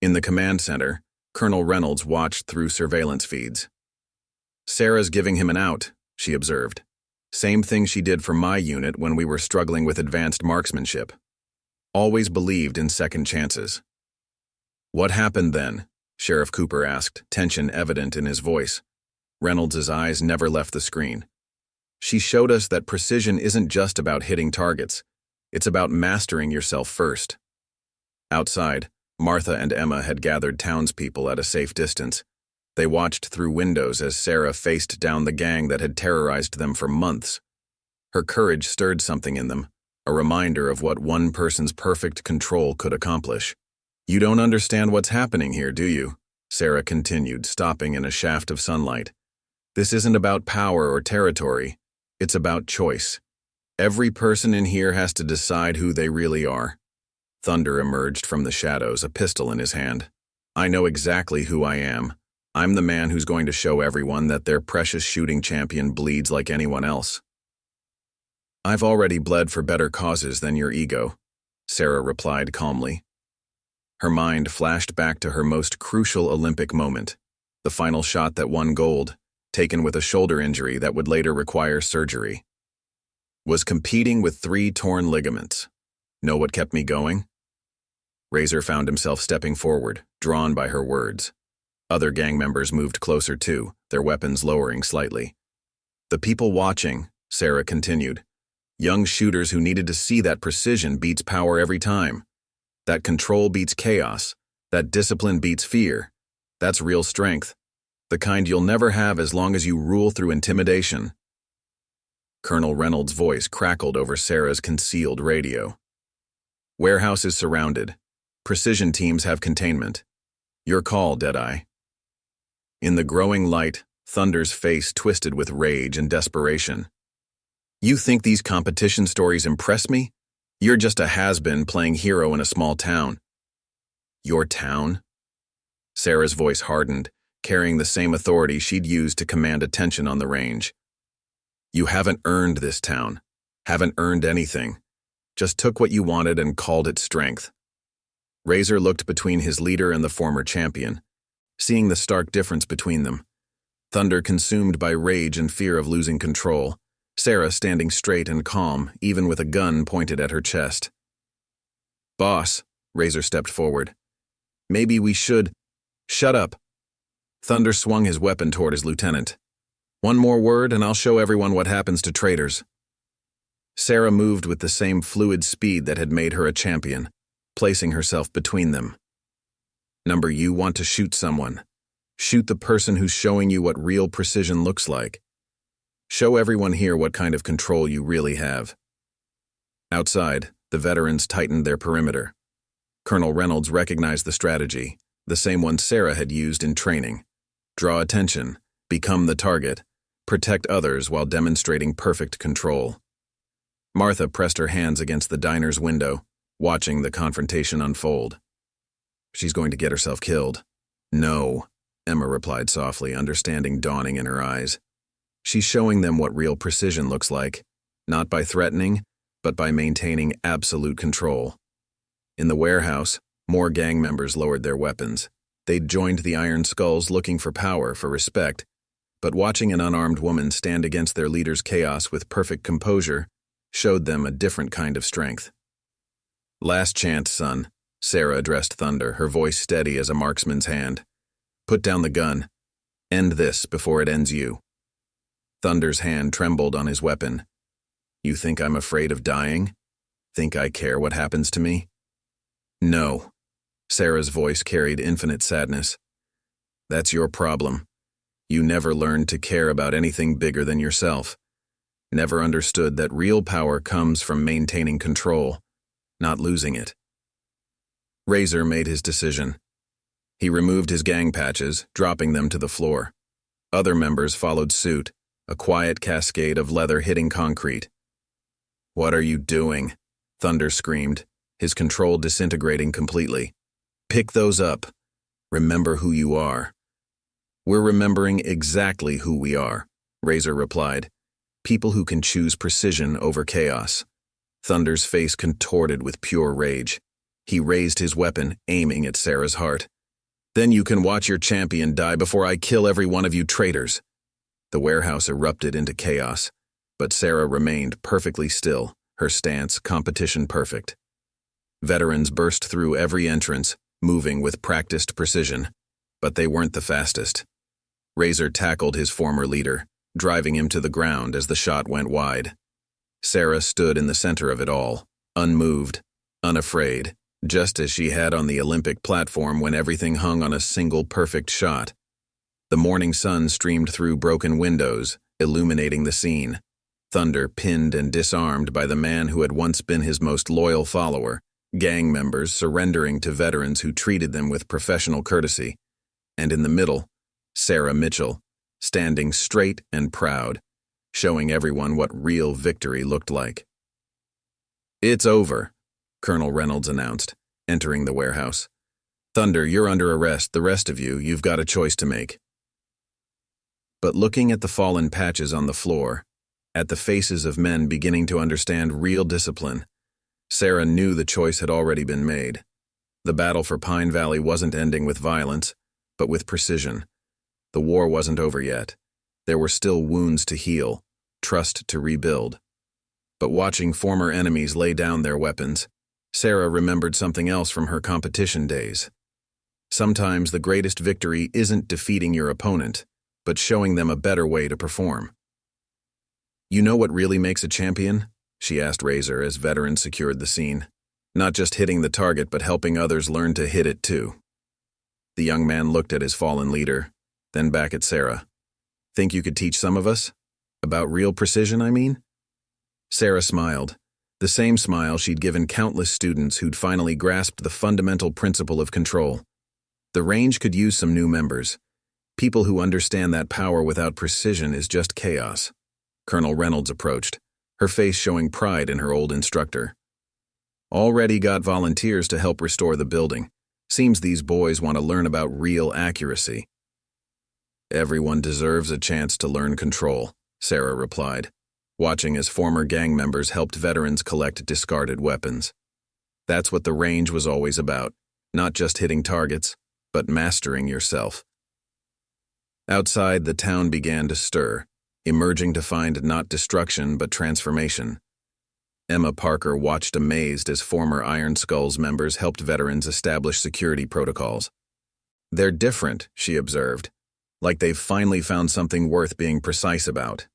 In the command center, Colonel Reynolds watched through surveillance feeds. "Sarah's giving him an out," she observed. "Same thing she did for my unit when we were struggling with advanced marksmanship. Always believed in second chances." "What happened then?" Sheriff Cooper asked, tension evident in his voice. Reynolds' eyes never left the screen. "She showed us that precision isn't just about hitting targets. It's about mastering yourself first." Outside, Martha and Emma had gathered townspeople at a safe distance. They watched through windows as Sarah faced down the gang that had terrorized them for months. Her courage stirred something in them, a reminder of what one person's perfect control could accomplish. "You don't understand what's happening here, do you?" Sarah continued, stopping in a shaft of sunlight. "This isn't about power or territory. It's about choice. Every person in here has to decide who they really are." Thunder emerged from the shadows, a pistol in his hand. "I know exactly who I am. I'm the man who's going to show everyone that their precious shooting champion bleeds like anyone else." I've already bled for better causes than your ego, Sarah replied calmly. Her mind flashed back to her most crucial Olympic moment, the final shot that won gold, taken with a shoulder injury that would later require surgery. Was competing with 3 torn ligaments. Know what kept me going? Razor found himself stepping forward, drawn by her words. Other gang members moved closer too, their weapons lowering slightly. The people watching, Sarah continued. Young shooters who needed to see that precision beats power every time. That control beats chaos. That discipline beats fear. That's real strength. The kind you'll never have as long as you rule through intimidation. Colonel Reynolds' voice crackled over Sarah's concealed radio. Warehouse is surrounded. Precision teams have containment. Your call, Deadeye. In the growing light, Thunder's face twisted with rage and desperation. You think these competition stories impress me? You're just a has-been playing hero in a small town. Your town? Sarah's voice hardened, carrying the same authority she'd used to command attention on the range. You haven't earned this town. Haven't earned anything. Just took what you wanted and called it strength. Razor looked between his leader and the former champion, seeing the stark difference between them. Thunder consumed by rage and fear of losing control. Sarah standing straight and calm, even with a gun pointed at her chest. Boss, Razor stepped forward. Maybe we should... Shut up. Thunder swung his weapon toward his lieutenant. One more word and I'll show everyone what happens to traitors. Sarah moved with the same fluid speed that had made her a champion, placing herself between them. Number, you want to shoot someone. Shoot the person who's showing you what real precision looks like. Show everyone here what kind of control you really have. Outside, the veterans tightened their perimeter. Colonel Reynolds recognized the strategy, the same one Sarah had used in training. Draw attention, become the target, protect others while demonstrating perfect control. Martha pressed her hands against the diner's window, watching the confrontation unfold. She's going to get herself killed. No, Emma replied softly, understanding dawning in her eyes. She's showing them what real precision looks like, not by threatening, but by maintaining absolute control. In the warehouse, more gang members lowered their weapons. They'd joined the Iron Skulls looking for power, for respect, but watching an unarmed woman stand against their leader's chaos with perfect composure showed them a different kind of strength. Last chance, son, Sarah addressed Thunder, her voice steady as a marksman's hand. Put down the gun. End this before it ends you. Thunder's hand trembled on his weapon. You think I'm afraid of dying? Think I care what happens to me? No. Sarah's voice carried infinite sadness. That's your problem. You never learned to care about anything bigger than yourself. Never understood that real power comes from maintaining control, not losing it. Razor made his decision. He removed his gang patches, dropping them to the floor. Other members followed suit, a quiet cascade of leather hitting concrete. What are you doing? Thunder screamed, his control disintegrating completely. Pick those up. Remember who you are. We're remembering exactly who we are, Razor replied. People who can choose precision over chaos. Thunder's face contorted with pure rage. He raised his weapon, aiming at Sarah's heart. Then you can watch your champion die before I kill every one of you traitors. The warehouse erupted into chaos, but Sarah remained perfectly still, her stance competition perfect. Veterans burst through every entrance, moving with practiced precision, but they weren't the fastest. Razor tackled his former leader, driving him to the ground as the shot went wide. Sarah stood in the center of it all, unmoved, unafraid, just as she had on the Olympic platform when everything hung on a single perfect shot. The morning sun streamed through broken windows, illuminating the scene. Thunder pinned and disarmed by the man who had once been his most loyal follower, gang members surrendering to veterans who treated them with professional courtesy. And in the middle, Sarah Mitchell, standing straight and proud, showing everyone what real victory looked like. It's over, Colonel Reynolds announced, entering the warehouse. Thunder, you're under arrest. The rest of you, you've got a choice to make. But looking at the fallen patches on the floor, at the faces of men beginning to understand real discipline. Sarah knew the choice had already been made. The battle for Pine Valley wasn't ending with violence, but with precision. The war wasn't over yet. There were still wounds to heal, trust to rebuild. But watching former enemies lay down their weapons, Sarah remembered something else from her competition days. Sometimes the greatest victory isn't defeating your opponent, but showing them a better way to perform. "You know what really makes a champion?" she asked Razor as veterans secured the scene. "Not just hitting the target, but helping others learn to hit it too." The young man looked at his fallen leader, then back at Sarah. "Think you could teach some of us? About real precision, I mean?" Sarah smiled, the same smile she'd given countless students who'd finally grasped the fundamental principle of control. The range could use some new members, people who understand that power without precision is just chaos. Colonel Reynolds approached, her face showing pride in her old instructor. "Already got volunteers to help restore the building. Seems these boys want to learn about real accuracy." "Everyone deserves a chance to learn control," Sarah replied, watching as former gang members helped veterans collect discarded weapons. That's what the range was always about, not just hitting targets, but mastering yourself. Outside, the town began to stir, emerging to find not destruction but transformation. Emma Parker watched amazed as former Iron Skulls members helped veterans establish security protocols. "They're different," she observed, like they've finally found something worth being precise about.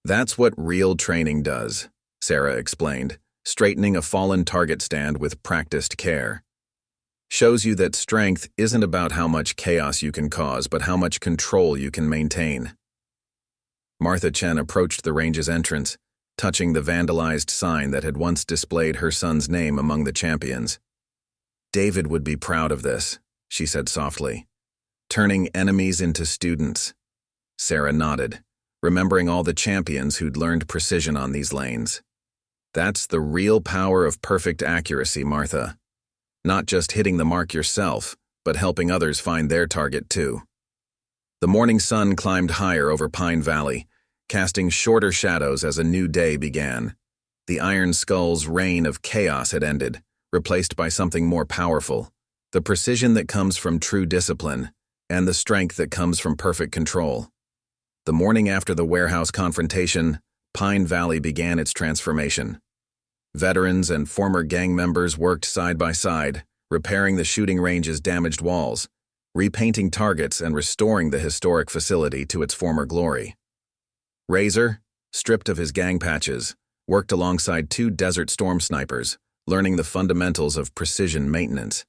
"That's what real training does," Sarah explained, straightening a fallen target stand with practiced care. "Shows you that strength isn't about how much chaos you can cause, but how much control you can maintain." Martha Chen approached the range's entrance, touching the vandalized sign that had once displayed her son's name among the champions. "David would be proud of this," she said softly. "Turning enemies into students." Sarah nodded, remembering all the champions who'd learned precision on these lanes. "That's the real power of perfect accuracy, Martha. Not just hitting the mark yourself, but helping others find their target too." The morning sun climbed higher over Pine Valley, casting shorter shadows as a new day began. The Iron Skull's reign of chaos had ended, replaced by something more powerful, the precision that comes from true discipline, and the strength that comes from perfect control. The morning after the warehouse confrontation, Pine Valley began its transformation. Veterans and former gang members worked side by side, repairing the shooting range's damaged walls, repainting targets and restoring the historic facility to its former glory. Razor, stripped of his gang patches, worked alongside 2 Desert Storm snipers, learning the fundamentals of precision maintenance.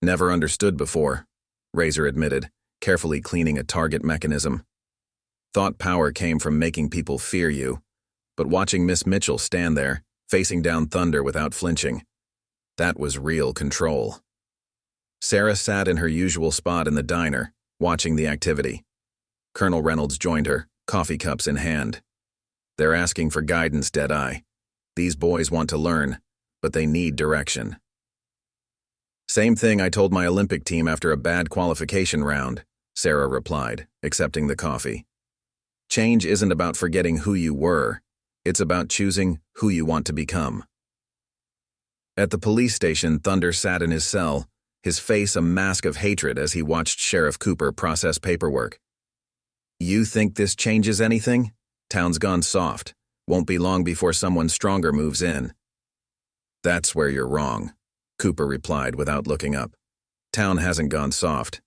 "Never understood before," Razor admitted, carefully cleaning a target mechanism. "Thought power came from making people fear you, but watching Miss Mitchell stand there, facing down thunder without flinching, that was real control." Sarah sat in her usual spot in the diner, watching the activity. Colonel Reynolds joined her, coffee cups in hand. "They're asking for guidance, Deadeye. These boys want to learn, but they need direction." "Same thing I told my Olympic team after a bad qualification round," Sarah replied, accepting the coffee. "Change isn't about forgetting who you were. It's about choosing who you want to become." At the police station, Thunder sat in his cell, his face a mask of hatred as he watched Sheriff Cooper process paperwork. "You think this changes anything? Town's gone soft. Won't be long before someone stronger moves in." "That's where you're wrong," Cooper replied without looking up. "Town hasn't gone soft.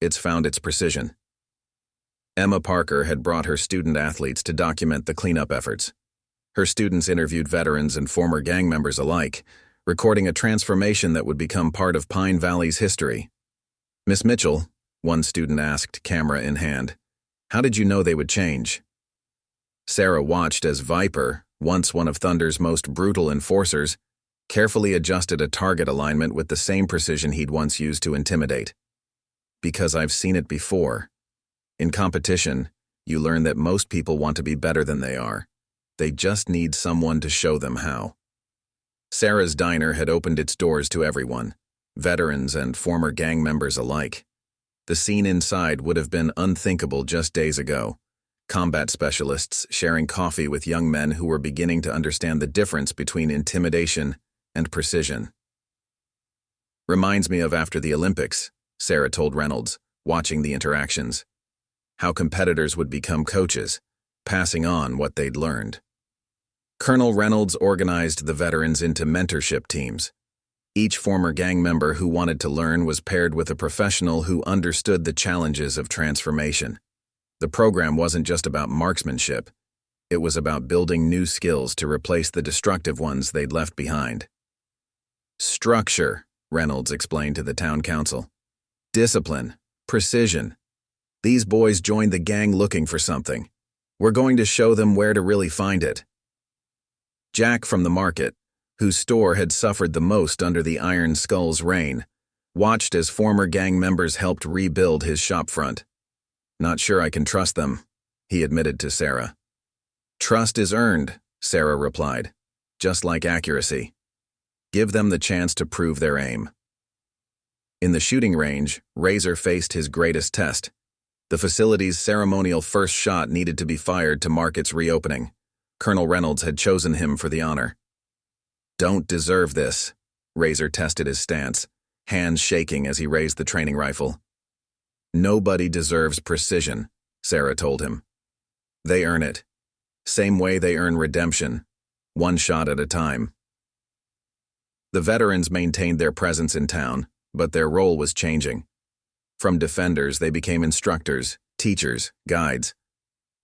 It's found its precision." Emma Parker had brought her student athletes to document the cleanup efforts. Her students interviewed veterans and former gang members alike, recording a transformation that would become part of Pine Valley's history. "Miss Mitchell," one student asked, camera in hand, "how did you know they would change?" Sarah watched as Viper, once one of Thunder's most brutal enforcers, carefully adjusted a target alignment with the same precision he'd once used to intimidate. "Because I've seen it before. In competition, you learn that most people want to be better than they are. They just need someone to show them how." Sarah's diner had opened its doors to everyone, veterans and former gang members alike. The scene inside would have been unthinkable just days ago. combat specialists sharing coffee with young men who were beginning to understand the difference between intimidation and precision. "Reminds me of after the Olympics," Sarah told Reynolds, watching the interactions. How competitors would become coaches, passing on what they'd learned. Colonel Reynolds organized the veterans into mentorship teams. Each former gang member who wanted to learn was paired with a professional who understood the challenges of transformation. The program wasn't just about marksmanship. It was about building new skills to replace the destructive ones they'd left behind. "Structure," Reynolds explained to the town council. "Discipline, precision. These boys joined the gang looking for something. We're going to show them where to really find it." Jack from the market, whose store had suffered the most under the Iron Skull's reign, watched as former gang members helped rebuild his shopfront. "Not sure I can trust them," he admitted to Sarah. "Trust is earned," Sarah replied, "just like accuracy. Give them the chance to prove their aim." In the shooting range, Razor faced his greatest test. The facility's ceremonial first shot needed to be fired to mark its reopening. Colonel Reynolds had chosen him for the honor. "Don't deserve this," Razor tested his stance, hands shaking as he raised the training rifle. "Nobody deserves precision," Sarah told him. "They earn it. Same way they earn redemption, one shot at a time." The veterans maintained their presence in town, but their role was changing. From defenders, they became instructors, teachers, guides.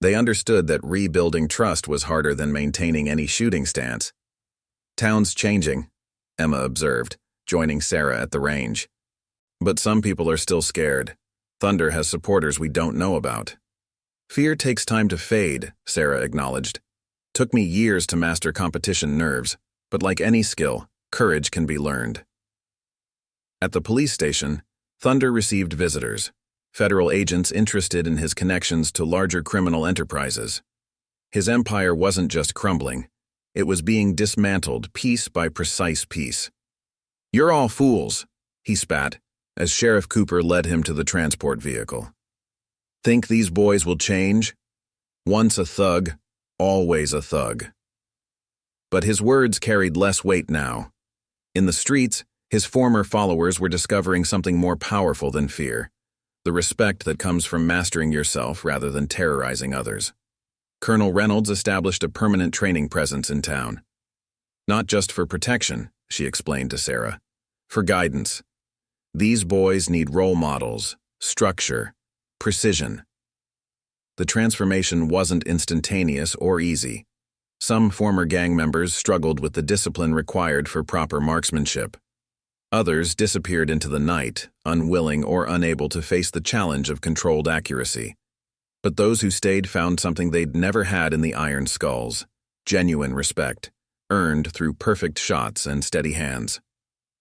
They understood that rebuilding trust was harder than maintaining any shooting stance. "Town's changing," Emma observed, joining Sarah at the range. "But some people are still scared. Thunder has supporters we don't know about." "Fear takes time to fade," Sarah acknowledged. "Took me years to master competition nerves, but like any skill, courage can be learned." At the police station, Thunder received visitors, federal agents interested in his connections to larger criminal enterprises. His empire wasn't just crumbling, it was being dismantled piece by precise piece. "You're all fools," he spat, as Sheriff Cooper led him to the transport vehicle. "Think these boys will change? Once a thug, always a thug." But his words carried less weight now. In the streets, his former followers were discovering something more powerful than fear, the respect that comes from mastering yourself rather than terrorizing others. Colonel Reynolds established a permanent training presence in town. "Not just for protection," she explained to Sarah, "for guidance. These boys need role models, structure, precision." The transformation wasn't instantaneous or easy. Some former gang members struggled with the discipline required for proper marksmanship. Others disappeared into the night, unwilling or unable to face the challenge of controlled accuracy. But those who stayed found something they'd never had in the Iron Skulls: genuine respect, earned through perfect shots and steady hands.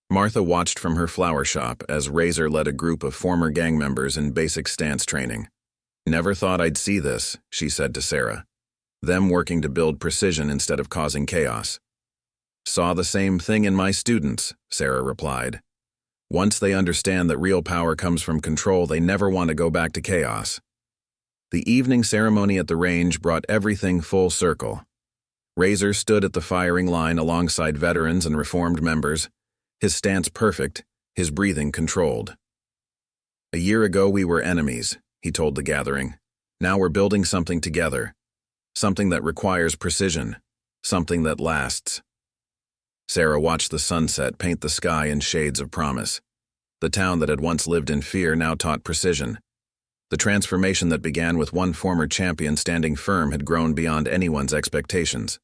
Martha watched from her flower shop as Razor led a group of former gang members in basic stance training. "Never thought I'd see this," she said to Sarah. "Them working to build precision instead of causing chaos." "Saw the same thing in my students," Sarah replied. "Once they understand that real power comes from control, they never want to go back to chaos." The evening ceremony at the range brought everything full circle. Razor stood at the firing line alongside veterans and reformed members, his stance perfect, his breathing controlled. "A year ago we were enemies," he told the gathering. "Now we're building something together. Something that requires precision. Something that lasts." Sarah watched the sunset paint the sky in shades of promise. The town that had once lived in fear now taught precision. The transformation that began with one former champion standing firm had grown beyond anyone's expectations.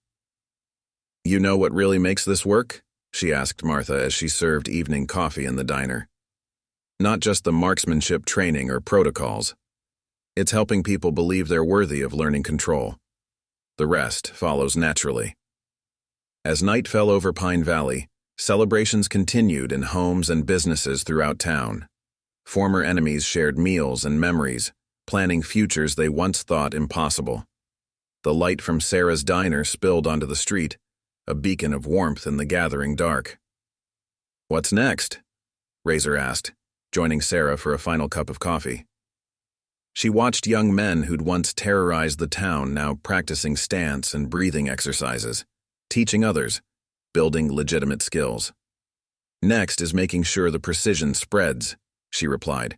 "You know what really makes this work?" she asked Martha as she served evening coffee in the diner. "Not just the marksmanship training or protocols. It's helping people believe they're worthy of learning control. The rest follows naturally." As night fell over Pine Valley, celebrations continued in homes and businesses throughout town. Former enemies shared meals and memories, planning futures they once thought impossible. The light from Sarah's diner spilled onto the street, a beacon of warmth in the gathering dark. "What's next?" Razor asked, joining Sarah for a final cup of coffee. She watched young men who'd once terrorized the town now practicing stance and breathing exercises, teaching others, building legitimate skills. Next is making sure the precision spreads, she replied.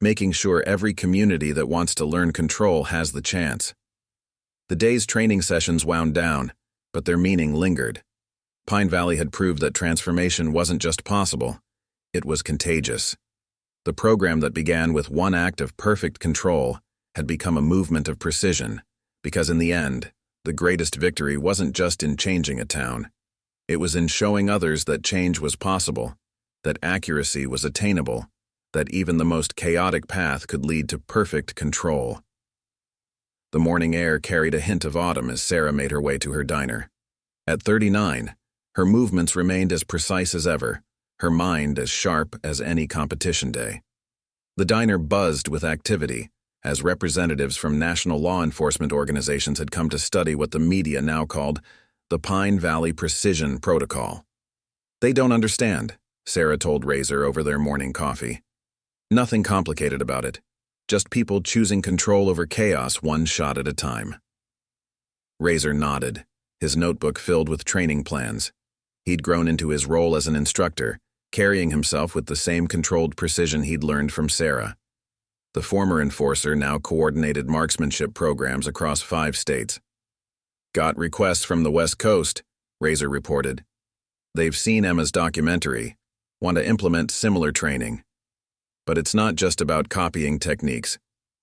Making sure every community that wants to learn control has the chance. The day's training sessions wound down, but their meaning lingered. Pine Valley had proved that transformation wasn't just possible, it was contagious. The program that began with one act of perfect control had become a movement of precision, because in the end, the greatest victory wasn't just in changing a town. It was in showing others that change was possible, that accuracy was attainable, that even the most chaotic path could lead to perfect control. The morning air carried a hint of autumn as Sarah made her way to her diner. At 39, her movements remained as precise as ever, her mind as sharp as any competition day. The diner buzzed with activity, as representatives from national law enforcement organizations had come to study what the media now called the Pine Valley Precision Protocol. "They don't understand," Sarah told Razor over their morning coffee. "Nothing complicated about it, just people choosing control over chaos one shot at a time." Razor nodded, his notebook filled with training plans. He'd grown into his role as an instructor, carrying himself with the same controlled precision he'd learned from Sarah. The former enforcer now coordinated marksmanship programs across 5 states. "Got requests from the West Coast," Razor reported. "They've seen Emma's documentary, want to implement similar training. But it's not just about copying techniques,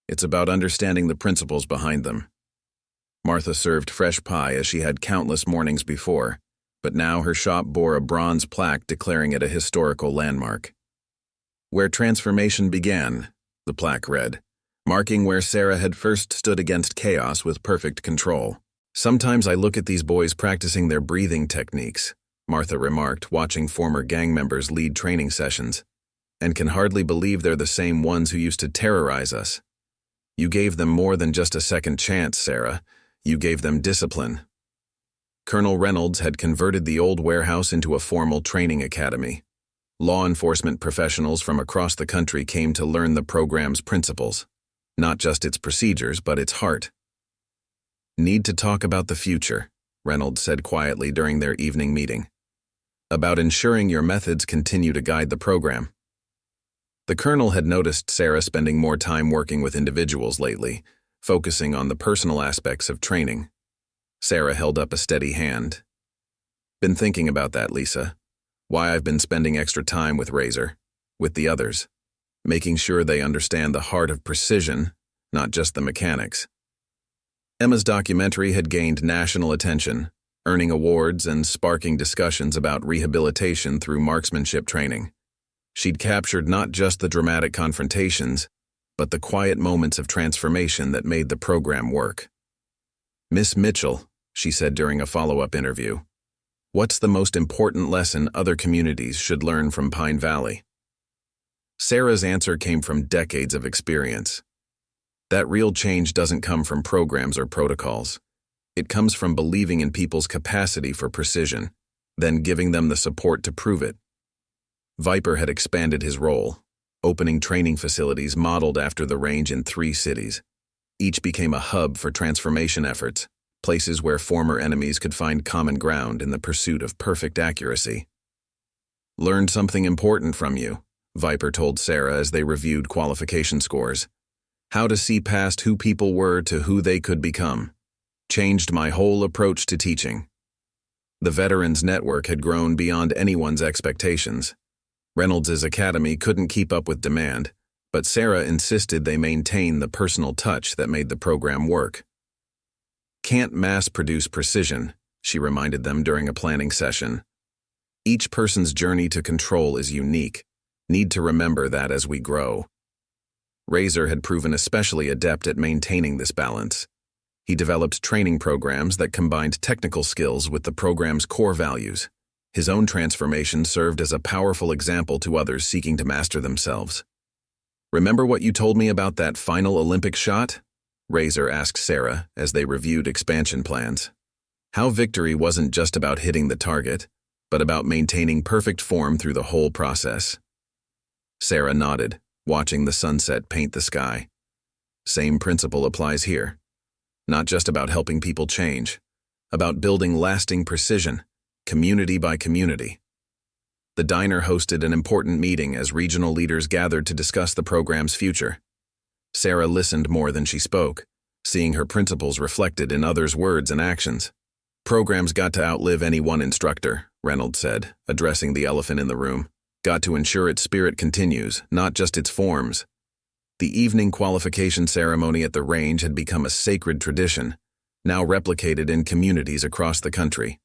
it's about understanding the principles behind them." Martha served fresh pie as she had countless mornings before, but now her shop bore a bronze plaque declaring it a historical landmark. "Where transformation began," the plaque read, marking where Sarah had first stood against chaos with perfect control. "Sometimes I look at these boys practicing their breathing techniques," Martha remarked, watching former gang members lead training sessions, "and can hardly believe they're the same ones who used to terrorize us. You gave them more than just a second chance, Sarah. You gave them discipline." Colonel Reynolds had converted the old warehouse into a formal training academy. Law enforcement professionals from across the country came to learn the program's principles, not just its procedures, but its heart. "Need to talk about the future," Reynolds said quietly during their evening meeting. "About ensuring your methods continue to guide the program." The colonel had noticed Sarah spending more time working with individuals lately, focusing on the personal aspects of training. Sarah held up a steady hand. "Been thinking about that, Lisa. Why I've been spending extra time with Razor, with the others, making sure they understand the heart of precision, not just the mechanics." Emma's documentary had gained national attention, earning awards and sparking discussions about rehabilitation through marksmanship training. She'd captured not just the dramatic confrontations, but the quiet moments of transformation that made the program work. "Miss Mitchell," she said during a follow-up interview, "what's the most important lesson other communities should learn from Pine Valley?" Sarah's answer came from decades of experience. That real change doesn't come from programs or protocols. It comes from believing in people's capacity for precision, then giving them the support to prove it. Viper had expanded his role, opening training facilities modeled after the range in 3 cities. Each became a hub for transformation efforts, places where former enemies could find common ground in the pursuit of perfect accuracy. "Learned something important from you," Viper told Sarah as they reviewed qualification scores. "How to see past who people were to who they could become. Changed my whole approach to teaching." The Veterans Network had grown beyond anyone's expectations. Reynolds' academy couldn't keep up with demand, but Sarah insisted they maintain the personal touch that made the program work. "Can't mass-produce precision," she reminded them during a planning session. "Each person's journey to control is unique. Need to remember that as we grow." Razor had proven especially adept at maintaining this balance. He developed training programs that combined technical skills with the program's core values. His own transformation served as a powerful example to others seeking to master themselves. "Remember what you told me about that final Olympic shot?" Razor asked Sarah as they reviewed expansion plans. How victory wasn't just about hitting the target, but about maintaining perfect form through the whole process. Sarah nodded, watching the sunset paint the sky. Same principle applies here. Not just about helping people change, about building lasting precision, community by community. The diner hosted an important meeting as regional leaders gathered to discuss the program's future. Sarah listened more than she spoke, seeing her principles reflected in others' words and actions. Programs got to outlive any one instructor, Reynolds said, addressing the elephant in the room. Got to ensure its spirit continues, not just its forms. The evening qualification ceremony at the range had become a sacred tradition, now replicated in communities across the country.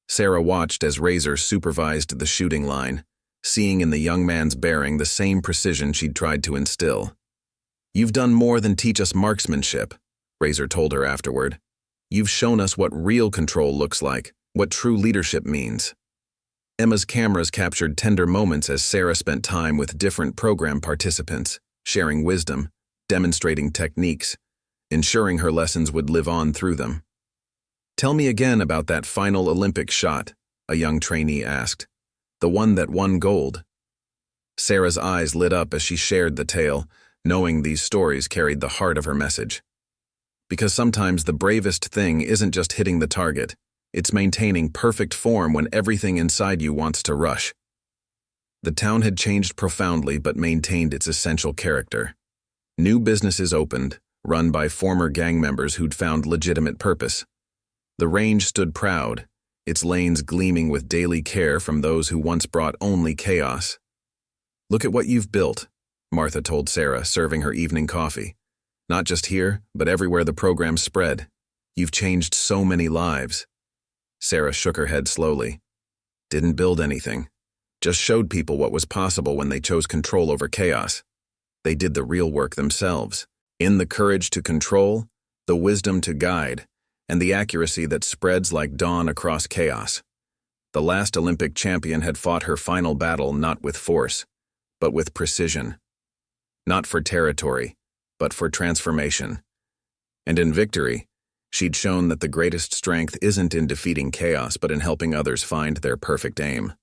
Sarah watched as Razor supervised the shooting line, seeing in the young man's bearing the same precision she'd tried to instill. "You've done more than teach us marksmanship," Razor told her afterward. "You've shown us what real control looks like, what true leadership means." Emma's cameras captured tender moments as Sarah spent time with different program participants, sharing wisdom, demonstrating techniques, ensuring her lessons would live on through them. "Tell me again about that final Olympic shot," a young trainee asked. "The one that won gold." Sarah's eyes lit up as she shared the tale, knowing these stories carried the heart of her message. Because sometimes the bravest thing isn't just hitting the target, it's maintaining perfect form when everything inside you wants to rush. The town had changed profoundly but maintained its essential character. New businesses opened, run by former gang members who'd found legitimate purpose. The range stood proud, its lanes gleaming with daily care from those who once brought only chaos. "Look at what you've built," Martha told Sarah, serving her evening coffee. "Not just here, but everywhere the program spread. You've changed so many lives." Sarah shook her head slowly. "Didn't build anything. Just showed people what was possible when they chose control over chaos. They did the real work themselves. In the courage to control, the wisdom to guide, and the accuracy that spreads like dawn across chaos. The last Olympic champion had fought her final battle not with force, but with precision. Not for territory, but for transformation. And in victory, she'd shown that the greatest strength isn't in defeating chaos but in helping others find their perfect aim.